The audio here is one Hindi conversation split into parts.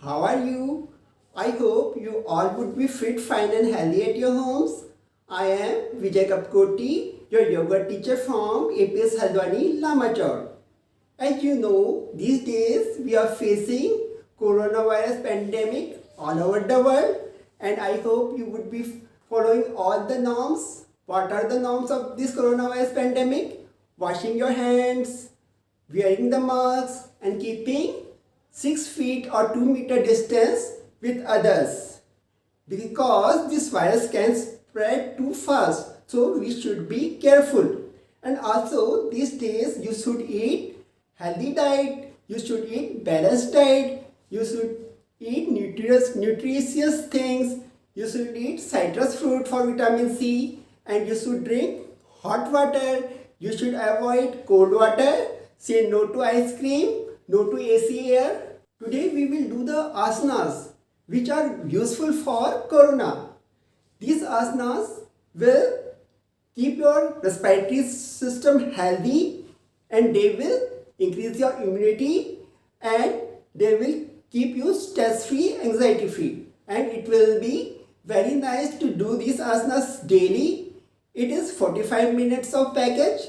How are you? I hope you all would be fit, fine, and healthy at your homes. I am Vijay Kapkoti, your yoga teacher from APS Haldwani, Lamachor. As you know, these days we are facing coronavirus pandemic all over the world, and I hope you would be following all the norms. What are the norms of this coronavirus pandemic? Washing your hands, wearing the mask, and keeping 6 feet or 2 meter distance with others, because this virus can spread too fast, so we should be careful. And also these days you should eat healthy diet, you should eat balanced diet, you should eat nutritious things, you should eat citrus fruit for vitamin C, and you should drink hot water, you should avoid cold water, say no to ice cream, no to AC air. Today we will do the asanas which are useful for corona. These asanas will keep your respiratory system healthy, and they will increase your immunity, and they will keep you stress free, anxiety free, and it will be very nice to do these asanas daily. It is 45 minutes of package.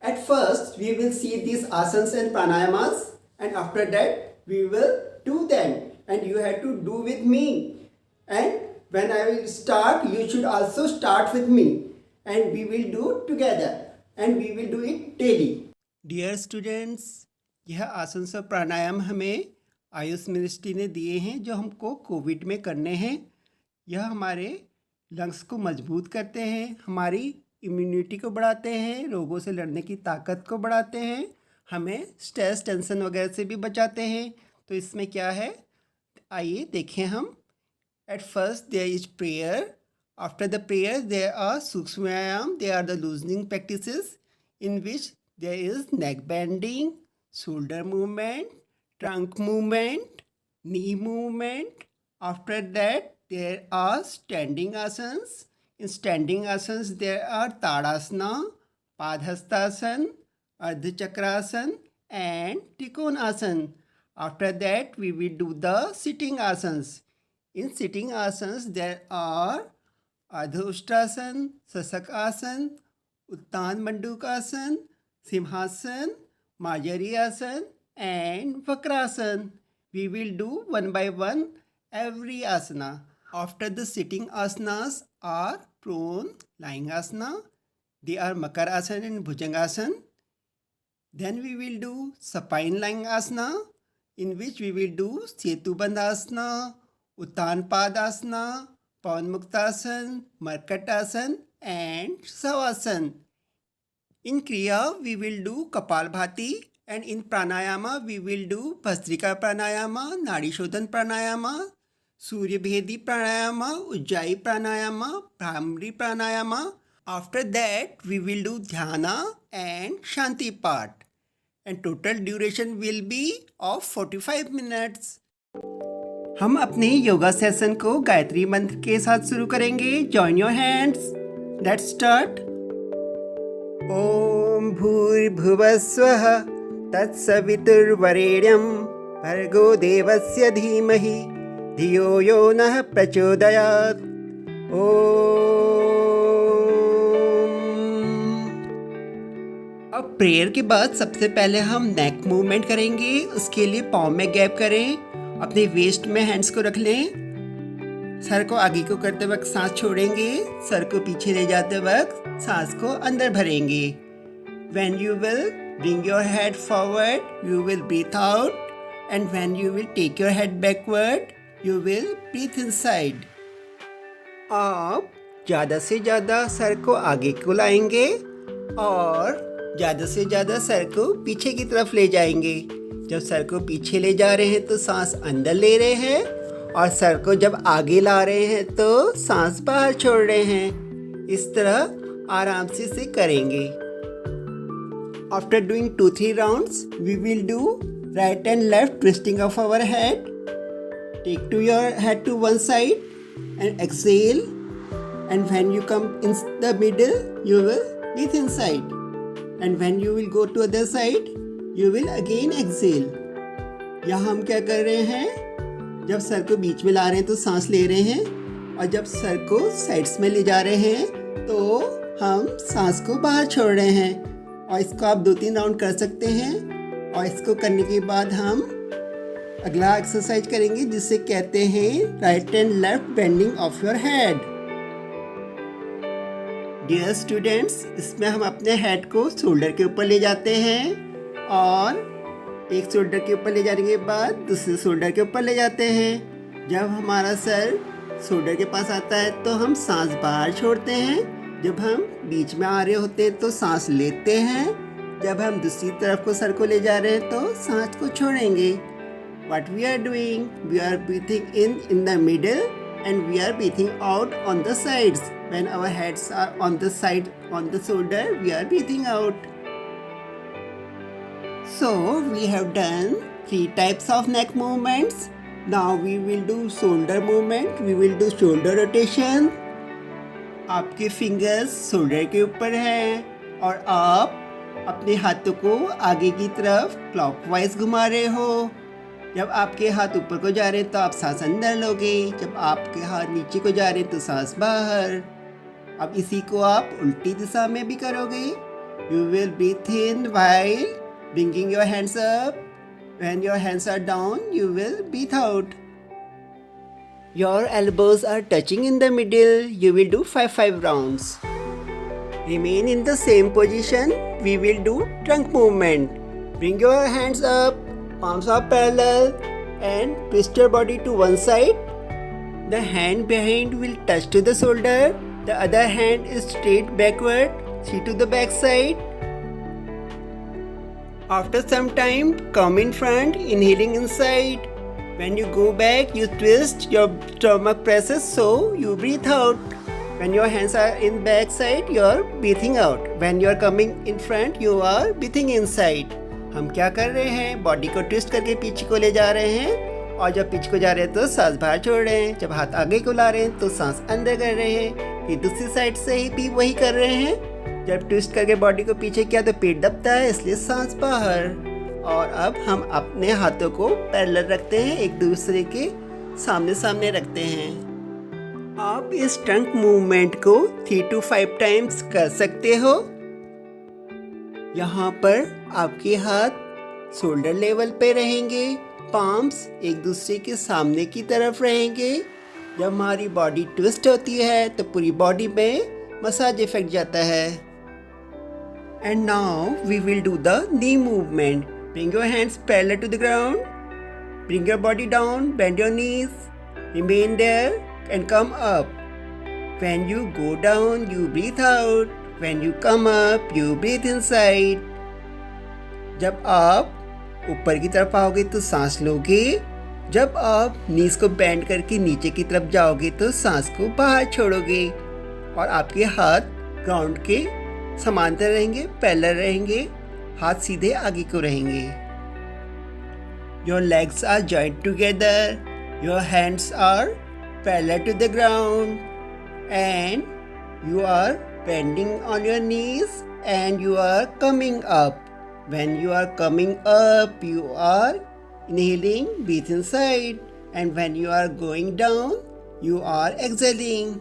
At first we will see these asanas and pranayamas, and after that we will do them, and you have to do with me. And when I will start, you should also start with me, and we will do together, and we will do it daily. Dear students, यह आसन से प्राणायाम हमें आयुष मिनिस्ट्री ने दिए हैं जो हमको कोविड में करने हैं। यह हमारे लंग्स को मजबूत करते हैं, हमारी इम्यूनिटी को बढ़ाते हैं, रोगों से लड़ने की ताकत को बढ़ाते हैं, हमें स्ट्रेस टेंशन वगैरह से भी बचाते हैं। तो इसमें क्या है, आइए देखें हम। At first there is prayer, after the prayer there are sukshma vyayam, they are the loosening practices in which there is neck bending, shoulder movement, trunk movement, knee movement. After that there are standing asanas. In standing asanas there are Tadasana, Padhastasana, Ardha Chakrasana and Trikonasana. After that we will do the sitting asanas. In sitting asanas there are Ardha Ushtrasana, Sasakasana, Uttan Mandukasana, Simhasana, Majari Asana and Vakrasana. We will do one by one every asana. After the sitting asanas are prone lying asana. They are Makar Asana and Bhujangasana. Then we will do supine lying asana, in which we will do Setu Bandhasana, Uttan Padasana, Pawan Muktasana, Markatasana and Savasana. In Kriya, we will do Kapalbhati, and in Pranayama, we will do Bhastrika Pranayama, Nadi Shodhan Pranayama, Surya Bhedi Pranayama, Ujjayi Pranayama, Brahmari Pranayama. After that, we will do Dhyana and Shanti part. And total duration will be of 45 minutes. हम अपने योगा सेशन को गायत्री मंत्र के साथ शुरू करेंगे. Join your hands. Let's start. ॐ भूर्भुवस्वः तत्सवितुर्वरेण्यं भर्गो देवस्य धीमहि धियो यो नः प्रचोदयात्. अब प्रेयर के बाद सबसे पहले हम नेक मूवमेंट करेंगे. उसके लिए पाँव में गैप करें, अपने वेस्ट में हैंड्स को रख लें. सर को आगे को करते वक्त सांस छोड़ेंगे, सर को पीछे ले जाते वक्त सांस को अंदर भरेंगे. When you will bring your head forward, you will breathe out, and when you will take your head backward, you will breathe inside. आप ज़्यादा से ज़्यादा सर को आगे को लाएंगे और ज़्यादा से ज़्यादा सर को पीछे की तरफ ले जाएंगे. जब सर को पीछे ले जा रहे हैं तो सांस अंदर ले रहे हैं, और सर को जब आगे ला रहे हैं तो सांस बाहर छोड़ रहे हैं. इस तरह आराम से इसे करेंगे. After doing 2-3 rounds, we will do right and left twisting of our head. Take your head to one side and exhale. And when you come in the middle, you will breathe inside. And when you will go to other side, you will again exhale. यहाँ हम क्या कर रहे हैं, जब सर को बीच में ला रहे हैं तो सांस ले रहे हैं, और जब सर को साइड्स में ले जा रहे हैं तो हम सांस को बाहर छोड़ रहे हैं। और इसको आप 2-3 राउंड कर सकते हैं। और इसको करने के बाद हम अगला एक्सरसाइज करेंगे जिसे कहते हैं right and left bending of your head. Dear students, इसमें हम अपने हेड को शोल्डर के ऊपर ले जाते हैं और एक शोल्डर के ऊपर ले जाने के बाद दूसरे शोल्डर के ऊपर ले जाते हैं। जब हमारा सर शोल्डर के पास आता है तो हम सांस बाहर छोड़ते हैं। जब हम बीच में आ रहे होते हैं तो सांस लेते हैं। जब हम दूसरी तरफ को सर को ले जा रहे हैं तो सांस को छोड़ेंगे। What we are doing? We are breathing in the middle and we are breathing out on the sides. When our heads are on the side, on the shoulder, we are breathing out. So we have done 3 types of neck movements. Now we will do shoulder movement. We will do shoulder rotation. आपके फिंगर्स शोल्डर के ऊपर हैं और आप अपने हाथों को आगे की तरफ क्लॉकवाइज घुमा रहे हो। जब आपके हाथ ऊपर को जा रहे हैं तो आप सांस अंदर लोगे, जब आपके हाथ नीचे को जा रहे हैं तो सांस बाहर। अब इसी को आप उल्टी दिशा में भी करोगे। You will breathe in while bringing your hands up. When your hands are down, you will breathe out. Your elbows are touching in the middle. You will do 5 rounds. Remain in the same position. We will do trunk movement. Bring your hands up, palms are parallel, and twist your body to one side. The hand behind will touch to the shoulder. The other hand is straight backward. See to the back side. After some time, come in front, inhaling inside. When you go back, you twist, your stomach presses, so you breathe out. When your hands are in back side, you are breathing out. When you are coming in front, you are breathing inside. हम क्या कर रहे हैं? बॉडी को ट्विस्ट करके पीछे को ले जा रहे हैं, और जब पीछे को जा रहे हैं तो सांस बाहर छोड़ रहे हैं। जब हाथ आगे को ला रहे हैं तो सांस अंदर कर रहे हैं। फिर दूसरी साइड से ही भी वही कर रहे हैं। जब ट्विस्ट करके बॉडी को पीछे किया तो पेट दबता है, इसलिए सांस बाहर। और अब हम अपने हाथों को पैरेलल रखते हैं, एक दूसरे के सामने सामने रखते हैं। आप इस ट्रंक मूवमेंट को 3 to 5 टाइम्स कर सकते हो। यहाँ पर आपके हाथ शोल्डर लेवल पे रहेंगे, पाम्स एक दूसरे के सामने की तरफ रहेंगे। जब हमारी बॉडी ट्विस्ट होती है तो पूरी बॉडी में मसाज इफेक्ट जाता है। And now we will do the knee movement. Bring your hands parallel to the ground. Bring your body down, bend your knees. Remain there and come up. When you go down, you breathe out. When you come up, you breathe inside. जब आप ऊपर की तरफ आओगे तो सांस लोगे। जब आप नीज को बेंड करके नीचे की तरफ जाओगे तो सांस को बाहर छोड़ोगे और आपके हाथ ग्राउंड के समांतर रहेंगे, पैरेलल रहेंगे, हाथ सीधे आगे को रहेंगे। Your legs are joined together. Your hands are parallel to the ground, and you are bending on your knees and you are coming up. When you are coming up, you are inhaling, breathe inside, and when you are going down, you are exhaling.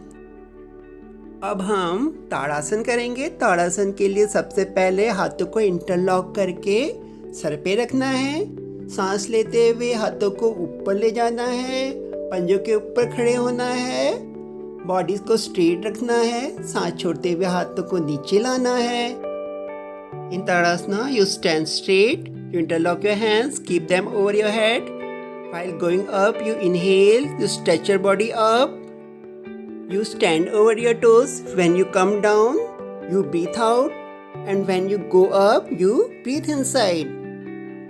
अब हम ताड़ासन करेंगे। ताड़ासन के लिए सबसे पहले हाथों को इंटरलॉक करके सर पे रखना है। सांस लेते हुए हाथों को ऊपर ले जाना है, पंजों के ऊपर खड़े होना है, बॉडी को स्ट्रेट रखना है। सांस छोड़ते हुए हाथों को नीचे लाना है। In Tadasana you stand straight, you interlock your hands, keep them over your head. While going up, you inhale, you stretch your body up. You stand over your toes. When you come down, you breathe out. And when you go up, you breathe inside.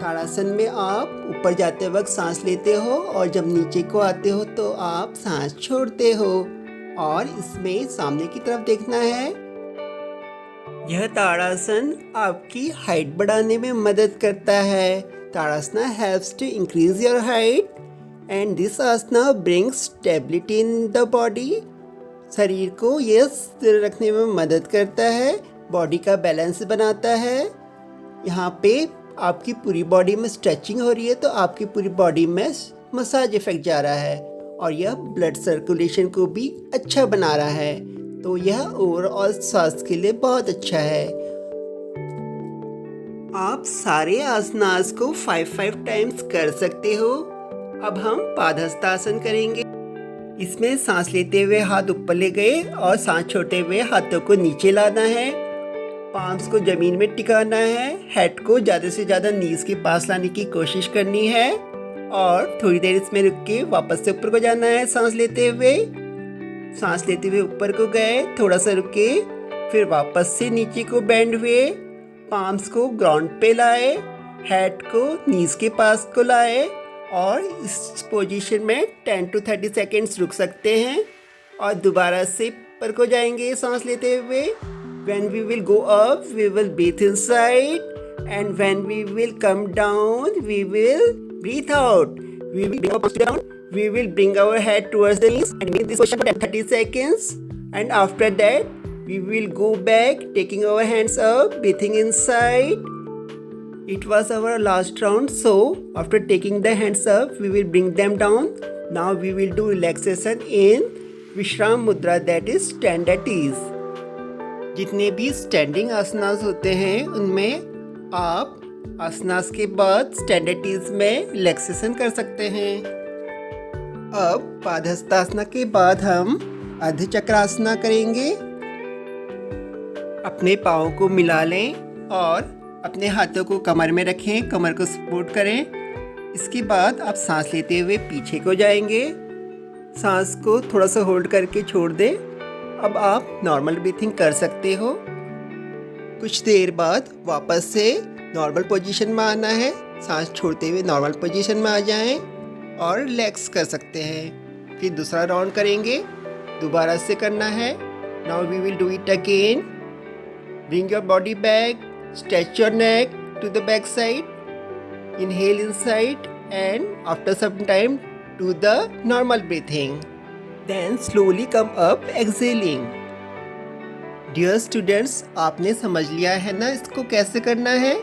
ताड़ासन में आप ऊपर जाते वक्त सांस लेते हो और जब नीचे को आते हो तो आप सांस छोड़ते हो। और इसमें सामने की तरफ देखना है। यह ताड़ासन आपकी हाइट बढ़ाने में मदद करता है। ताड़ासना helps to increase your height and this asana brings stability in the body. शरीर को यह स्थिर रखने में मदद करता है, बॉडी का बैलेंस बनाता है। यहाँ पे आपकी पूरी बॉडी में स्ट्रेचिंग हो रही है तो आपकी पूरी बॉडी में मसाज इफेक्ट जा रहा है और यह ब्लड सर्कुलेशन को भी अच्छा बना रहा है। तो यह ओवरऑल स्वास्थ्य के लिए बहुत अच्छा है। आप सारे आसनास को 5 टाइम्स कर सकते हो। अब हम पादहस्तासन करेंगे। इसमें सांस लेते हुए हाथ ऊपर ले गए और सांस छोड़ते हुए हाथों को नीचे लाना है। पाम्स को जमीन में टिकाना है। हेड को ज़्यादा से ज़्यादा नीज के पास लाने की कोशिश करनी है और थोड़ी देर इसमें रुक के वापस से ऊपर को जाना है। सांस लेते हुए ऊपर को गए, थोड़ा सा रुके, फिर वापस से नीचे को बेंड हुए, पाम्स को ग्राउंड पे लाए, हेड को नीज के पास को लाए और इस पोजीशन में 10 to 30 सेकेंड्स रुक सकते हैं और दोबारा से ऊपर को जाएंगे सांस लेते हुए। When we will go up, we will breathe inside, and when we will come down, we will breathe out. We will bring our palms down. We will bring our head towards the knees and make this position for 30 seconds. And after that, we will go back, taking our hands up, breathing inside. It was our last round. So after taking the hands up, we will bring them down. Now we will do relaxation in Vishram Mudra, that is stand at ease. जितने भी स्टैंडिंग आसनास होते हैं उनमें आप आसनास के बाद स्टैंड एट ईज में रिलैक्सेशन कर सकते हैं। अब पादहस्तासना के बाद हम अर्धचक्रासना करेंगे। अपने पाँव को मिला लें और अपने हाथों को कमर में रखें, कमर को सपोर्ट करें। इसके बाद आप सांस लेते हुए पीछे को जाएंगे। सांस को थोड़ा सा होल्ड करके छोड़ दें। अब आप नॉर्मल ब्रीथिंग कर सकते हो। कुछ देर बाद वापस से नॉर्मल पोजीशन में आना है। सांस छोड़ते हुए नॉर्मल पोजीशन में आ जाएं और रिलैक्स कर सकते हैं। फिर दूसरा राउंड करेंगे, दोबारा से करना है। Now we will do it again. Bring your body back, stretch your neck to the back side, inhale inside and after some time do the normal breathing. Then slowly come up exhaling. Dear students, आपने समझ लिया है ना इसको कैसे करना है।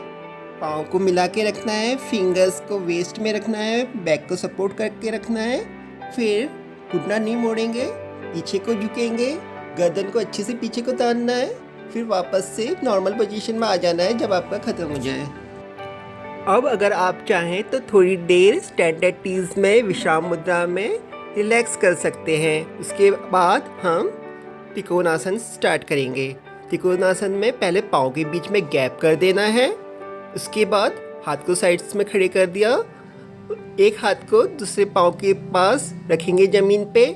पाँव को मिला के रखना है, फिंगर्स को वेस्ट में रखना है, बैक को सपोर्ट करके रखना है। फिर घुटना नहीं मोड़ेंगे, पीछे को झुकेंगे, गर्दन को अच्छे से पीछे को तानना है। फिर वापस से नॉर्मल पोजीशन में आ जाना है जब आपका ख़त्म हो जाए। अब अगर आप चाहें तो थोड़ी देर स्टैंड एट ईज में विश्राम मुद्रा में रिलैक्स कर सकते हैं। उसके बाद हम त्रिकोणासन स्टार्ट करेंगे। त्रिकोणासन में पहले पाँव के बीच में गैप कर देना है। उसके बाद हाथ को साइड्स में खड़े कर दिया, एक हाथ को दूसरे पाँव के पास रखेंगे ज़मीन पे।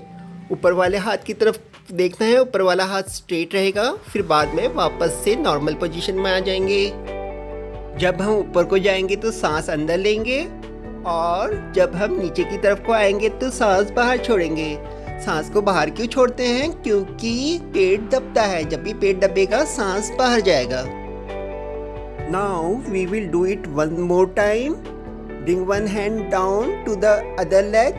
ऊपर वाले हाथ की तरफ देखना है, ऊपर वाला हाथ स्ट्रेट रहेगा। फिर बाद में वापस से नॉर्मल पोजीशन में आ जाएंगे। जब हम ऊपर को जाएंगे तो सांस अंदर लेंगे और जब हम नीचे की तरफ को आएंगे तो सांस बाहर छोड़ेंगे। सांस को बाहर क्यों छोड़ते हैं? क्योंकि पेट दबता है। जब भी पेट दबेगा सांस बाहर जाएगा। Now we will do it one more time. Bring one hand down to the other leg,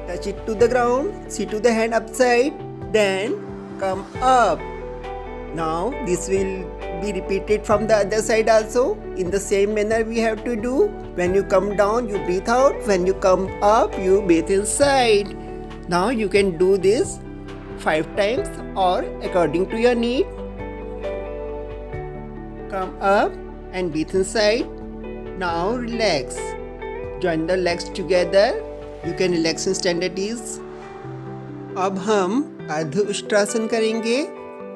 touch it to the ground, see to the hand upside, then come up. Now this will be repeated from the other side also. In the same manner we have to do. When you come down, you breathe out. When you come up, you breathe inside. Now you can do this 5 times or according to your need. Come up and breathe inside. Now relax. Join the legs together. You can relax in stand at ease. अब हम अर्ध उष्ट्रासन करेंगे।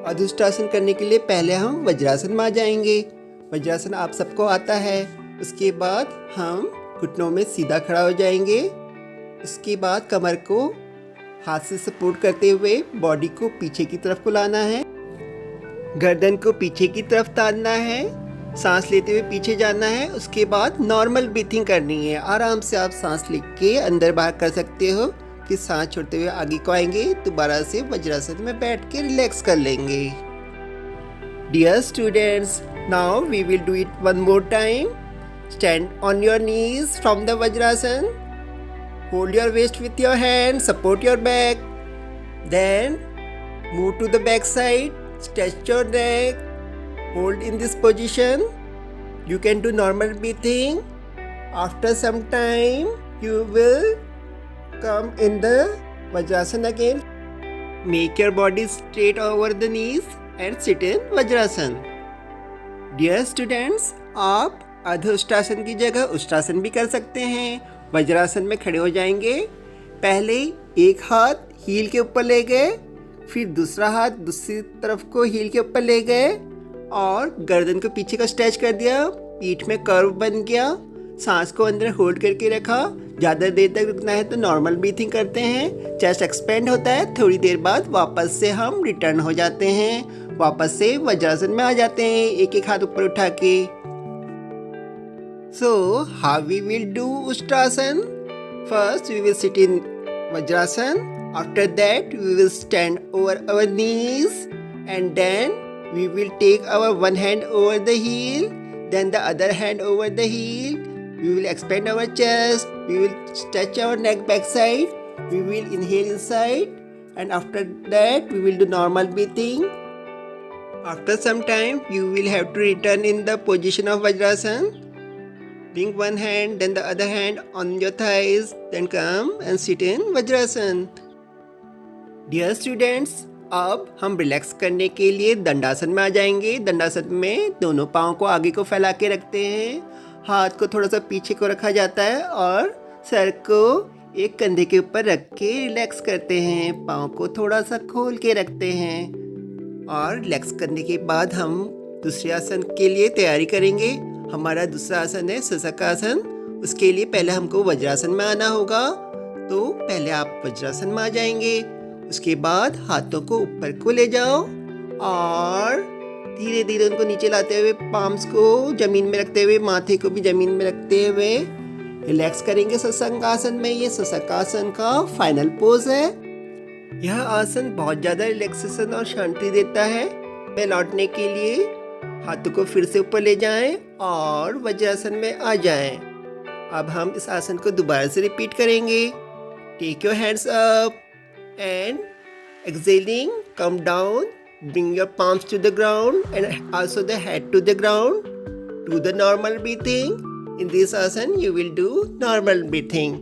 अधुष्टासन करने के लिए पहले हम वज्रासन में आ जाएंगे। वज्रासन आप सबको आता है। उसके बाद हम घुटनों में सीधा खड़ा हो जाएंगे। उसके बाद कमर को हाथ से सपोर्ट करते हुए बॉडी को पीछे की तरफ को लाना है, गर्दन को पीछे की तरफ तानना है, सांस लेते हुए पीछे जाना है। उसके बाद नॉर्मल ब्रीथिंग करनी है। आराम से आप सांस लेके अंदर बाहर कर सकते हो। फिर सांस छोड़ते हुए आगे को आएंगे, दोबारा से वज्रासन में बैठ के रिलैक्स कर लेंगे। Dear students, now we will do it one more time. Stand on your knees from the vajrasana, hold your waist with your hand, support your back, then move to the back side, stretch your neck, hold in this position. You can do normal breathing. After some time you will come in the Vajrasana again. Make your body straight over the knees and sit in Vajrasan. Dear students, आप अर्ध उष्ट्रासन की जगह उष्ट्रासन भी कर सकते हैं. वज्रासन में खड़े हो जाएंगे. पहले एक हाथ हील के ऊपर ले गए, फिर दूसरा हाथ दूसरी तरफ को हील के ऊपर ले गए और गर्दन को पीछे का स्ट्रेच कर दिया. पीठ में कर्व बन गया. सांस को अंदर होल्ड करके रखा. ज़्यादा देर तक रुकना है तो नॉर्मल ब्रीथिंग करते हैं. चेस्ट एक्सपेंड होता है. थोड़ी देर बाद वापस से हम रिटर्न हो जाते हैं. वापस से वज्रासन में आ जाते हैं एक एक हाथ ऊपर उठा के. So how we will do Ustrasan? First we will sit in Vajrasan. After that we will stand over our knees and then we will take our one hand over the heel, then the other hand over the heel. We will expand our chest. We will stretch our neck back side. We will inhale inside and after that we will do normal breathing. After some time you will have to return in the position of Vajrasan. Bring one hand, then the other hand on your thighs, then come and sit in Vajrasan. Dear students, अब हम रिलैक्स करने के लिए दंडासन में आ जाएंगे. दंडासन में दोनों पाँव को आगे को फैला के रखते हैं. हाथ को थोड़ा सा पीछे को रखा जाता है और सर को एक कंधे के ऊपर रख के रिलैक्स करते हैं. पाँव को थोड़ा सा खोल के रखते हैं और रिलैक्स करने के बाद हम दूसरे आसन के लिए तैयारी करेंगे. हमारा दूसरा आसन है सशकासन. उसके लिए पहले हमको वज्रासन में आना होगा. तो पहले आप वज्रासन में आ जाएंगे. उसके बाद हाथों को ऊपर को ले जाओ और धीरे धीरे उनको नीचे लाते हुए पाम्स को जमीन में रखते हुए माथे को भी जमीन में रखते हुए रिलैक्स करेंगे सशकासन में. ये सशकासन का फाइनल पोज है. यह आसन बहुत ज़्यादा रिलैक्सेशन और शांति देता है. मैं लौटने के लिए हाथों को फिर से ऊपर ले जाएं और वज्रासन में आ जाएं. अब हम इस आसन को दोबारा से रिपीट करेंगे. Take your hands up and exhaling come down. Bring your palms to the ground and also the head to the ground. Do the normal breathing. In this asana you will do normal breathing.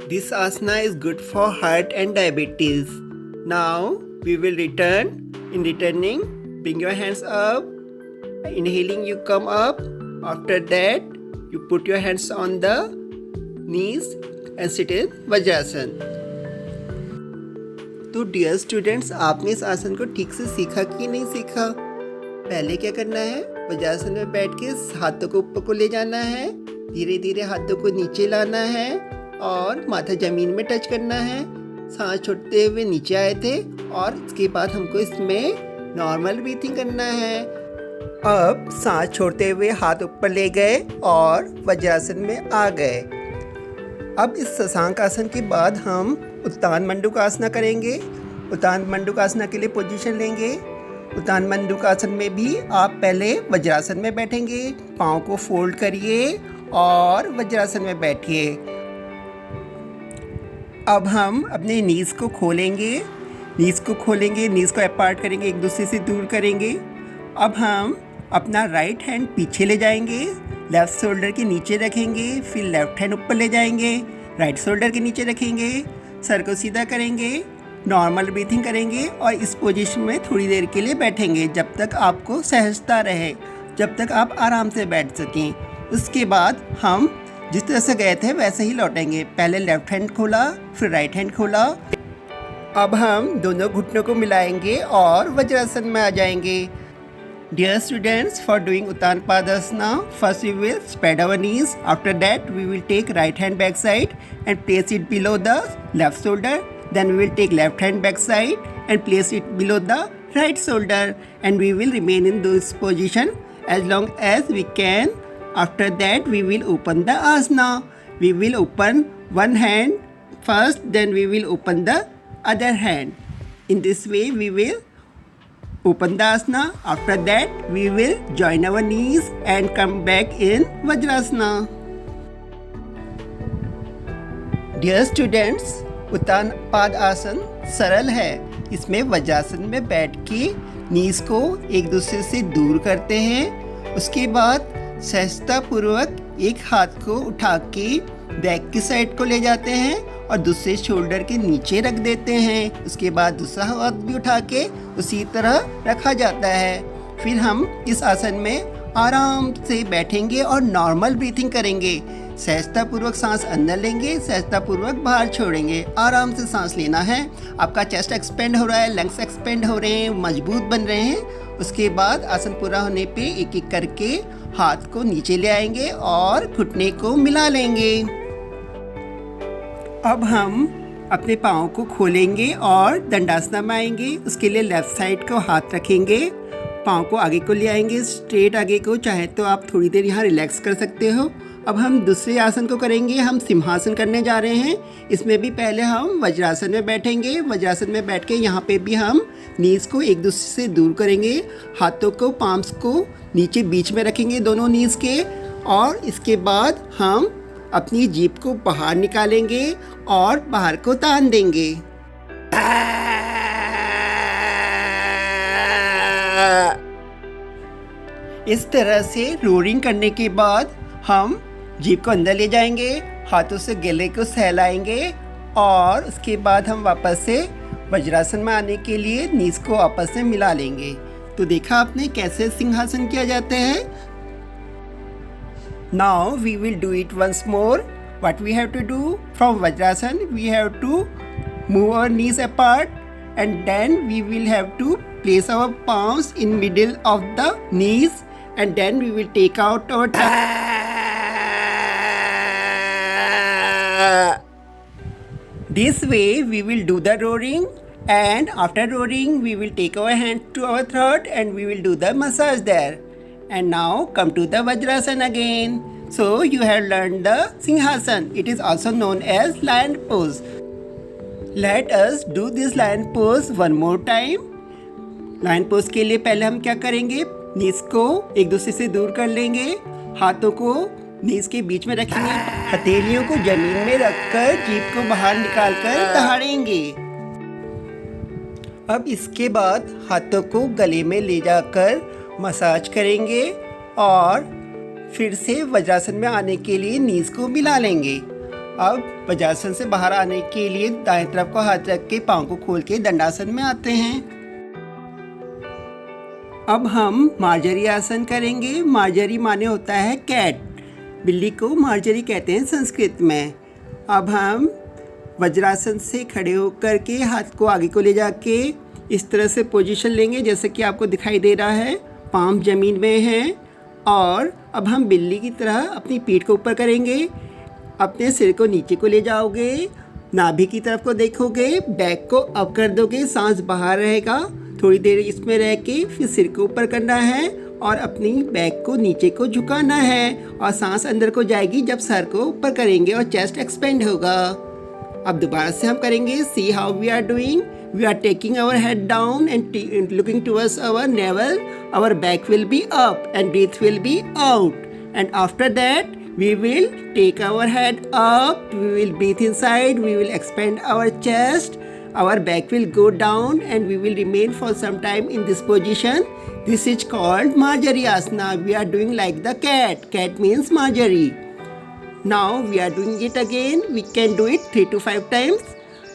This asana is good for heart and diabetes. Now we will return. In returning, bring your hands up. Inhaling you come up. After that you put your hands on the knees and sit in Vajrasan. तो डियर स्टूडेंट्स, आपने इस आसन को ठीक से सीखा कि नहीं सीखा? पहले क्या करना है, वज्रासन में बैठ के हाथों को ऊपर को ले जाना है. धीरे धीरे हाथों को नीचे लाना है और माथा जमीन में टच करना है. सांस छोड़ते हुए नीचे आए थे और इसके बाद हमको इसमें नॉर्मल ब्रीथिंग करना है. अब सांस छोड़ते हुए हाथ ऊपर ले गए और वज्रासन में आ गए. अब इस शशांक आसन के बाद हम उत्तान मंडूकासना करेंगे. उत्तान मंडूकासना के लिए पोजीशन लेंगे. उत्तान मंडूकासन में भी आप पहले वज्रासन में बैठेंगे. पाँव को फोल्ड करिए और वज्रासन में बैठिए. अब हम अपने नीज़ को खोलेंगे. नीज़ को अपार्ट करेंगे, एक दूसरे से दूर करेंगे. अब हम अपना राइट हैंड पीछे ले जाएंगे, लेफ़्ट शोल्डर के नीचे रखेंगे. फिर लेफ़्ट हैंड ऊपर ले जाएंगे, राइट शोल्डर के नीचे रखेंगे. सर को सीधा करेंगे, नॉर्मल ब्रीथिंग करेंगे और इस पोजीशन में थोड़ी देर के लिए बैठेंगे जब तक आपको सहजता रहे, जब तक आप आराम से बैठ सकें. उसके बाद हम जिस तरह से गए थे वैसे ही लौटेंगे. पहले लेफ़्ट हैंड खोला, फिर राइट हैंड खोला. अब हम दोनों घुटनों को मिलाएंगे और वज्रासन में आ जाएंगे. Dear students, for doing Uttan Padasana, first we will spread our knees. After that, we will take right hand back side and place it below the left shoulder. Then we will take left hand back side and place it below the right shoulder. And we will remain in this position as long as we can. After that, we will open the asana. We will open one hand first, then we will open the other hand. In this way, we will open the asana. After that we will join our knees and come back in Vajrasana. Dear students, उत्तान पाद आसन सरल है. इसमें वज्रासन में बैठ के नीज को एक दूसरे से दूर करते हैं. उसके बाद सहजता पूर्वक एक हाथ को उठा के बैक की साइड को ले जाते हैं और दूसरे शोल्डर के नीचे रख देते हैं। उसके बाद दूसरा हाथ भी उठा के उसी तरह रखा जाता है। फिर हम इस आसन में आराम से बैठेंगे और नॉर्मल ब्रीथिंग करेंगे। सहजतापूर्वक सांस अंदर लेंगे, सहजतापूर्वक बाहर छोड़ेंगे। आराम से सांस लेना है। आपका चेस्ट एक्सपेंड हो रहा है, लंग्स एक्सपेंड हो रहे हैं, मजबूत बन रहे हैं। उसके बाद आसन पूरा होने पे एक एक करके हाथ को नीचे ले आएंगे और घुटने को मिला लेंगे। अब हम अपने पाँव को खोलेंगे और दंडासना में आएंगे। उसके लिए लेफ्ट साइड को हाथ रखेंगे, पाँव को आगे को ले आएंगे, स्ट्रेट आगे को। चाहे तो आप थोड़ी देर यहाँ रिलैक्स कर सकते हो। अब हम दूसरे आसन को करेंगे। हम सिंहासन करने जा रहे हैं। इसमें भी पहले हम वज्रासन में बैठेंगे। वज्रासन में बैठ के यहाँ पे भी हम नीज को एक दूसरे से दूर करेंगे। हाथों को, पाम्स को नीचे बीच में रखेंगे दोनों नीज के। और इसके बाद हम अपनी जीभ को बाहर निकालेंगे और बाहर को तान देंगे। इस तरह से रोरिंग करने के बाद हम जीभ को अंदर ले जाएंगे, हाथों से गले को सहलाएंगे और उसके बाद हम वापस से वज्रासन में आने के लिए नीज को आपस में मिला लेंगे। तो देखा आपने कैसे सिंहासन किया जाता है। Now we will do it once more. What we have to do from Vajrasan, we have to move our knees apart and then we will have to place our palms in middle of the knees and then we will take out our This way we will do the roaring and after roaring we will take our hand to our throat and we will do the massage there. And now come to the Vajrasan again. So you have learned the Singhasan. It is also known as lion pose. Let us do this lion pose one more time. Lion pose के लिए पहले हम क्या करेंगे, नीज को एक दूसरे से दूर कर लेंगे, हाथों को नीज के बीच में रखेंगे, हथेलियों को जमीन में रखकर जीभ को बाहर निकालकर दहाड़ेंगे। अब इसके बाद हाथों को गले में ले जाकर मसाज करेंगे और फिर से वज्रासन में आने के लिए नीज को मिला लेंगे। अब वज्रासन से बाहर आने के लिए दाएं तरफ को हाथ रख के पाँव को खोल के दंडासन में आते हैं। अब हम मार्जरी आसन करेंगे। मार्जरी माने होता है कैट। बिल्ली को मार्जरी कहते हैं संस्कृत में। अब हम वज्रासन से खड़े होकर के हाथ को आगे को ले जाके इस तरह से पोजीशन लेंगे जैसे कि आपको दिखाई दे रहा है। पाँव जमीन में हैं और अब हम बिल्ली की तरह अपनी पीठ को ऊपर करेंगे, अपने सिर को नीचे को ले जाओगे, नाभि की तरफ को देखोगे, बैक को अप कर दोगे, सांस बाहर रहेगा। थोड़ी देर इसमें रह के फिर सिर को ऊपर करना है और अपनी बैक को नीचे को झुकाना है और सांस अंदर को जाएगी जब सर को ऊपर करेंगे और चेस्ट एक्सपेंड होगा। अब दोबारा से हम करेंगे। See how we are doing. We are taking our head down and looking towards our navel. Our back will be up and breath will be out. And after that, we will take our head up. We will breathe inside. We will expand our chest. Our back will go down and we will remain for some time in this position. This is called Marjari Asana. We are doing like the cat. Cat means Marjari. Now we are doing it again. We can do it 3 to 5 times.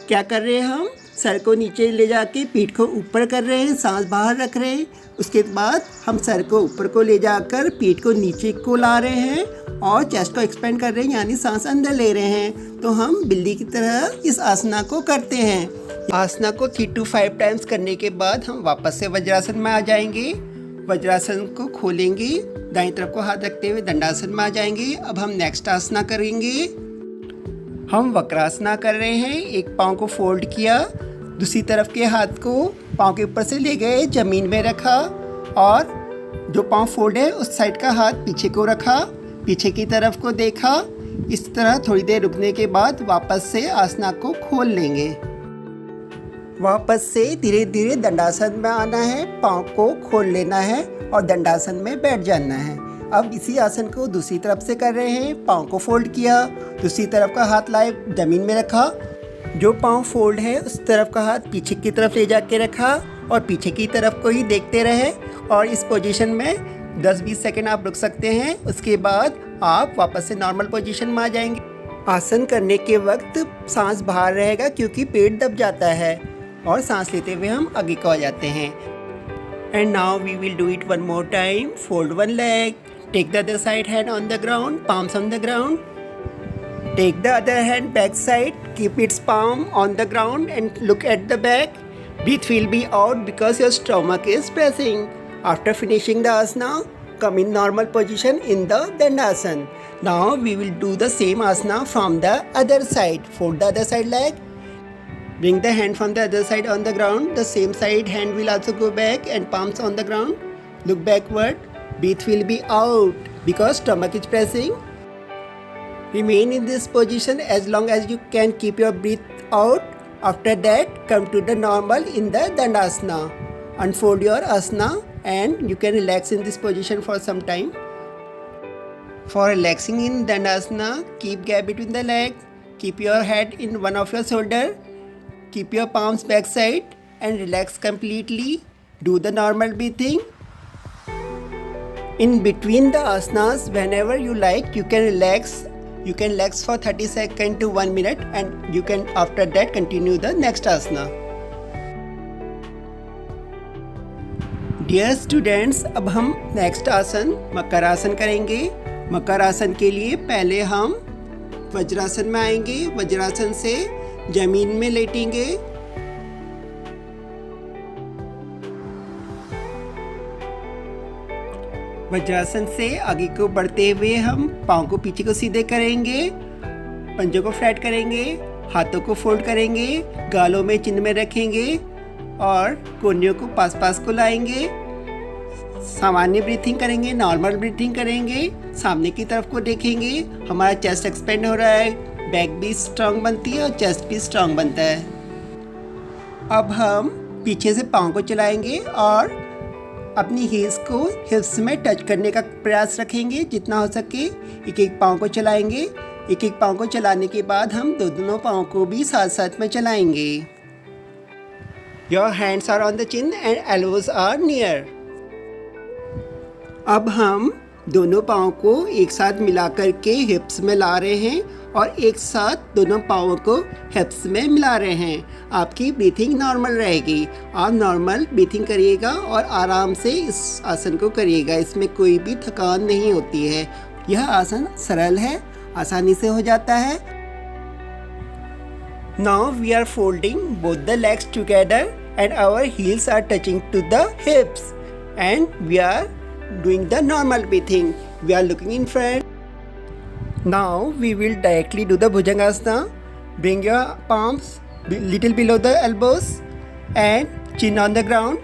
क्या कर रहे हैं हम? सर को नीचे ले जाके पीठ को ऊपर कर रहे हैं, सांस बाहर रख रहे हैं। उसके बाद हम सर को ऊपर को ले जाकर पीठ को नीचे को ला रहे हैं और चेस्ट को एक्सपेंड कर रहे हैं, यानी सांस अंदर ले रहे हैं। तो हम बिल्ली की तरह इस आसना को करते हैं। आसना को 3 to 5 टाइम्स करने के बाद हम वापस से वज्रासन में आ जाएंगे। वज्रासन को खोलेंगे, दाईं तरफ को हाथ रखते हुए दंडासन में आ जाएंगे। अब हम नेक्स्ट आसना करेंगे। हम वक्रासना कर रहे हैं। एक पाँव को फोल्ड किया, दूसरी तरफ के हाथ को पाँव के ऊपर से ले गए, जमीन में रखा और जो पाँव फोल्ड है उस साइड का हाथ पीछे को रखा, पीछे की तरफ को देखा। इस तरह थोड़ी देर रुकने के बाद वापस से आसना को खोल लेंगे। वापस से धीरे धीरे दंडासन में आना है, पाँव को खोल लेना है और दंडासन में बैठ जाना है। अब इसी आसन को दूसरी तरफ से कर रहे हैं। पाँव को फोल्ड किया, दूसरी तरफ का हाथ लाए, जमीन में रखा, जो पाँव फोल्ड है उस तरफ का हाथ पीछे की तरफ ले जाके रखा और पीछे की तरफ को ही देखते रहे और इस पोजीशन में 10-20 सेकंड आप रुक सकते हैं। उसके बाद आप वापस से नॉर्मल पोजीशन में आ जाएंगे। आसन करने के वक्त सांस बाहर रहेगा क्योंकि पेट दब जाता है और सांस लेते हुए हम आगे को आ जाते हैं। And now we will do it one more time. Fold one leg, take the other side hand on the ground, palms on the ground. Take the other hand back side, keep its palm on the ground and look at the back. Breath will be out because your stomach is pressing. After finishing the asana, come in normal position in the Dandasana. Now we will do the same asana from the other side. Fold the other side leg. Bring the hand from the other side on the ground. The same side hand will also go back and palms on the ground. Look backward. Breath will be out because stomach is pressing. Remain in this position as long as you can keep your breath out. After that, come to the normal in the Dandasana. Unfold your asana and you can relax in this position for some time. For relaxing in Dandasana, keep gap between the legs. Keep your head in one of your shoulder. Keep your palms back side and relax completely. Do the normal breathing. In between the asanas, whenever you like, you can relax. You can relax for 30 seconds to 1 minute and you can after that continue the next asana. Dear students, अब हम next आसन मकर आसन करेंगे। मकर आसन के लिए पहले हम वज्रासन में आएंगे। वज्रासन से जमीन में लेटेंगे। वज्रासन से आगे को बढ़ते हुए हम पाँव को पीछे को सीधे करेंगे, पंजों को फ्लैट करेंगे, हाथों को फोल्ड करेंगे, गालों में चिन्ह में रखेंगे और कोहनियों को पास पास को लाएंगे। सामान्य ब्रीथिंग करेंगे, नॉर्मल ब्रीथिंग करेंगे, सामने की तरफ को देखेंगे। हमारा चेस्ट एक्सपेंड हो रहा है, बैक भी स्ट्रांग बनती है और चेस्ट भी स्ट्रांग बनता है। अब हम पीछे से पाँव को चलाएंगे और अपनी हील्स को हिप्स में टच करने का प्रयास रखेंगे जितना हो सके। एक एक पाँव को चलाएंगे। एक एक पाँव को चलाने के बाद हम दोनों पाँव को भी साथ साथ में चलाएंगे। Your hands are on the chin and elbows are near. अब हम दोनों पाँव को एक साथ मिला करके हिप्स में ला रहे हैं और एक साथ दोनों पाँवों को हिप्स में मिला रहे हैं। आपकी ब्रीथिंग नॉर्मल रहेगी। आप नॉर्मल ब्रीथिंग करिएगा और आराम से इस आसन को करिएगा। इसमें कोई भी थकान नहीं होती है। यह आसन सरल है, आसानी से हो जाता है। Now we are folding both the legs together and our heels are touching to the hips and we are doing the normal breathing. We are looking in front. Now we will directly do the Bhujangasana. Bring your palms little below the elbows and chin on the ground.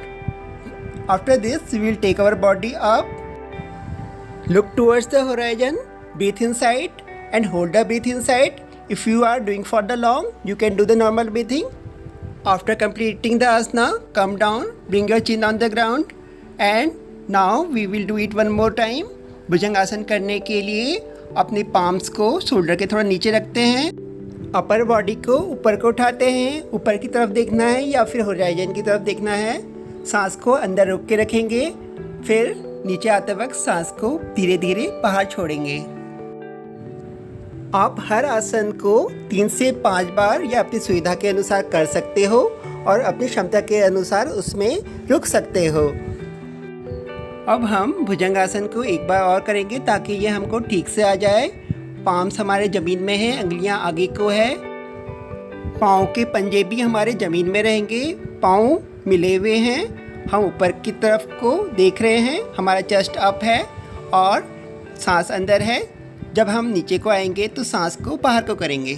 After this, we will take our body up. Look towards the horizon. Breathe inside and hold the breath inside. If you are doing for the long, you can do the normal breathing. After completing the asana, come down, bring your chin on the ground and now we will do it one more time. भुजंगासन करने के लिए अपने पाम्स को शोल्डर के थोड़ा नीचे रखते हैं। अपर बॉडी को ऊपर को उठाते हैं। ऊपर की तरफ देखना है या फिर होराइजन की तरफ देखना है। सांस को अंदर रोक के रखेंगे। फिर नीचे आते वक्त सांस को धीरे धीरे बाहर छोड़ेंगे। आप हर आसन को 3 से 5 बार या अपनी सुविधा के अनुसार कर सकते हो और अपनी क्षमता के अनुसार उसमें रुक सकते हो। अब हम भुजंगासन को एक बार और करेंगे ताकि ये हमको ठीक से आ जाए। पाम्स हमारे ज़मीन में हैं, अंगुलियां आगे को है। पाँव के पंजे भी हमारे ज़मीन में रहेंगे। पाँव मिले हुए हैं। हम ऊपर की तरफ को देख रहे हैं। हमारा चेस्ट अप है और सांस अंदर है। जब हम नीचे को आएंगे तो सांस को बाहर को करेंगे।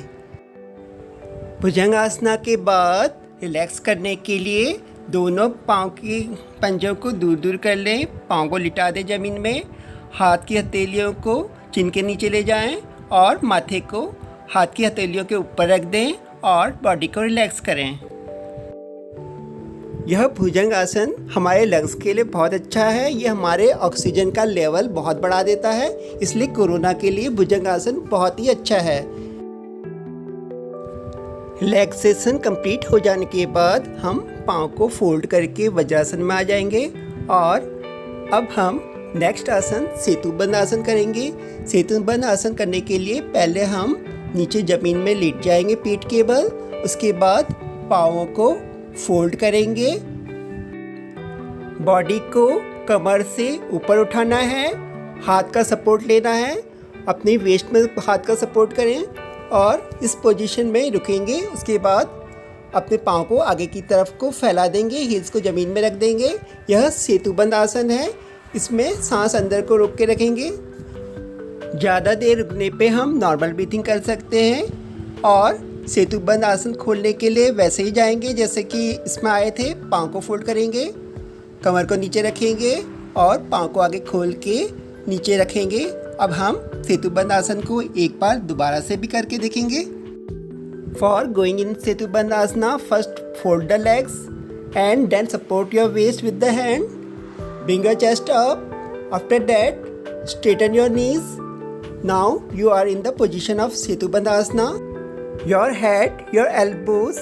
भुजंगासना के बाद रिलैक्स करने के लिए दोनों पाँव की पंजों को दूर दूर कर लें। पाँव को लिटा दें ज़मीन में। हाथ की हथेलियों को चिन के नीचे ले जाएं और माथे को हाथ की हथेलियों के ऊपर रख दें और बॉडी को रिलैक्स करें। यह भुजंगासन हमारे लंग्स के लिए बहुत अच्छा है। यह हमारे ऑक्सीजन का लेवल बहुत बढ़ा देता है, इसलिए कोरोना के लिए भुजंगासन बहुत ही अच्छा है। रिलैक्सेशन कंप्लीट हो जाने के बाद हम पाँव को फोल्ड करके वज्रासन में आ जाएंगे और अब हम नेक्स्ट आसन सेतुबंध आसन करेंगे। सेतुबंध आसन करने के लिए पहले हम नीचे ज़मीन में लेट जाएंगे पीठ के बल। उसके बाद पाँवों को फोल्ड करेंगे। बॉडी को कमर से ऊपर उठाना है, हाथ का सपोर्ट लेना है, अपनी वेस्ट में हाथ का सपोर्ट करें और इस पोजीशन में रुकेंगे। उसके बाद अपने पाँव को आगे की तरफ को फैला देंगे, हील्स को ज़मीन में रख देंगे। यह सेतुबंद आसन है। इसमें सांस अंदर को रोक के रखेंगे। ज़्यादा देर रुकने पे हम नॉर्मल ब्रीथिंग कर सकते हैं और सेतुबंद आसन खोलने के लिए वैसे ही जाएंगे जैसे कि इसमें आए थे। पाँव को फोल्ड करेंगे, कमर को नीचे रखेंगे और पाँव को आगे खोल के नीचे रखेंगे। अब हम सेतुबंद आसन को एक बार दोबारा से भी करके देखेंगे। For going in Setubandh asana, first fold the legs and then support your waist with the hand, bring your chest up. After that straighten your knees. Now you are in the position of Setubandh asana. Your head, your elbows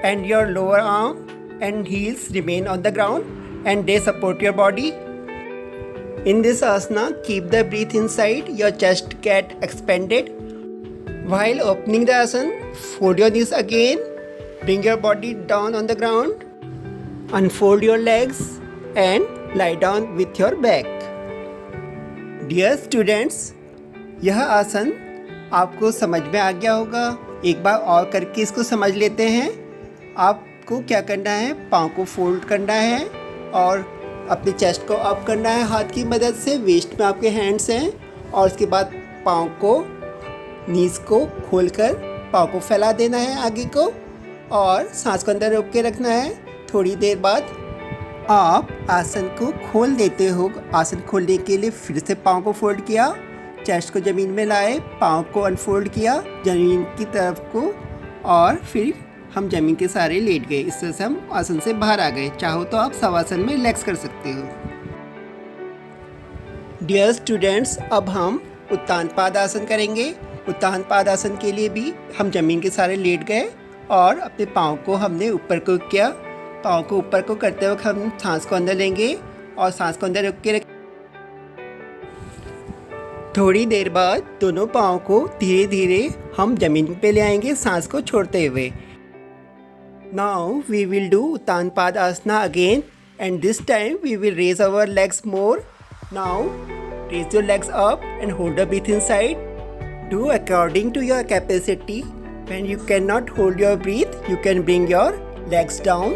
and your lower arm and heels remain on the ground and they support your body. In this asana, keep the breath inside, your chest get expanded. While opening the asana, fold your knees again, bring your body down on the ground, unfold your legs and lie down with your back. Dear students, यह आसन आपको समझ में आ गया होगा। एक बार और करके इसको समझ लेते हैं। आपको क्या करना है, पाँव को फोल्ड करना है और अपनी चेस्ट को अप करना है हाथ की मदद से। वेस्ट में आपके हैंड्स हैं और उसके बाद पाँव को, नीज को खोलकर पाँव को फैला देना है आगे को और सांस को अंदर रोक के रखना है। थोड़ी देर बाद आप आसन को खोल देते हो। आसन खोलने के लिए फिर से पाँव को फोल्ड किया, चेस्ट को ज़मीन में लाए, पाँव को अनफोल्ड किया ज़मीन की तरफ को और फिर हम ज़मीन के सहारे लेट गए। इस तरह से हम आसन से बाहर आ गए। चाहो तो आप शवासन में रिलैक्स कर सकते हो। डियर स्टूडेंट्स, अब हम उत्तान पाद आसन करेंगे। उत्तान पाद आसन के लिए भी हम ज़मीन के सहारे लेट गए और अपने पाँव को हमने ऊपर को किया। पाँव को ऊपर को करते वक्त हम सांस को अंदर लेंगे और सांस को अंदर रोक के रखें। थोड़ी देर बाद दोनों पाँव को धीरे धीरे हम ज़मीन पे ले आएंगे सांस को छोड़ते हुए। Now we will do Uttan Padasana again, and this time we will raise our legs more. Now raise your legs up and hold the breath inside. Do according to your capacity. When you cannot hold your breath, you can bring your legs down.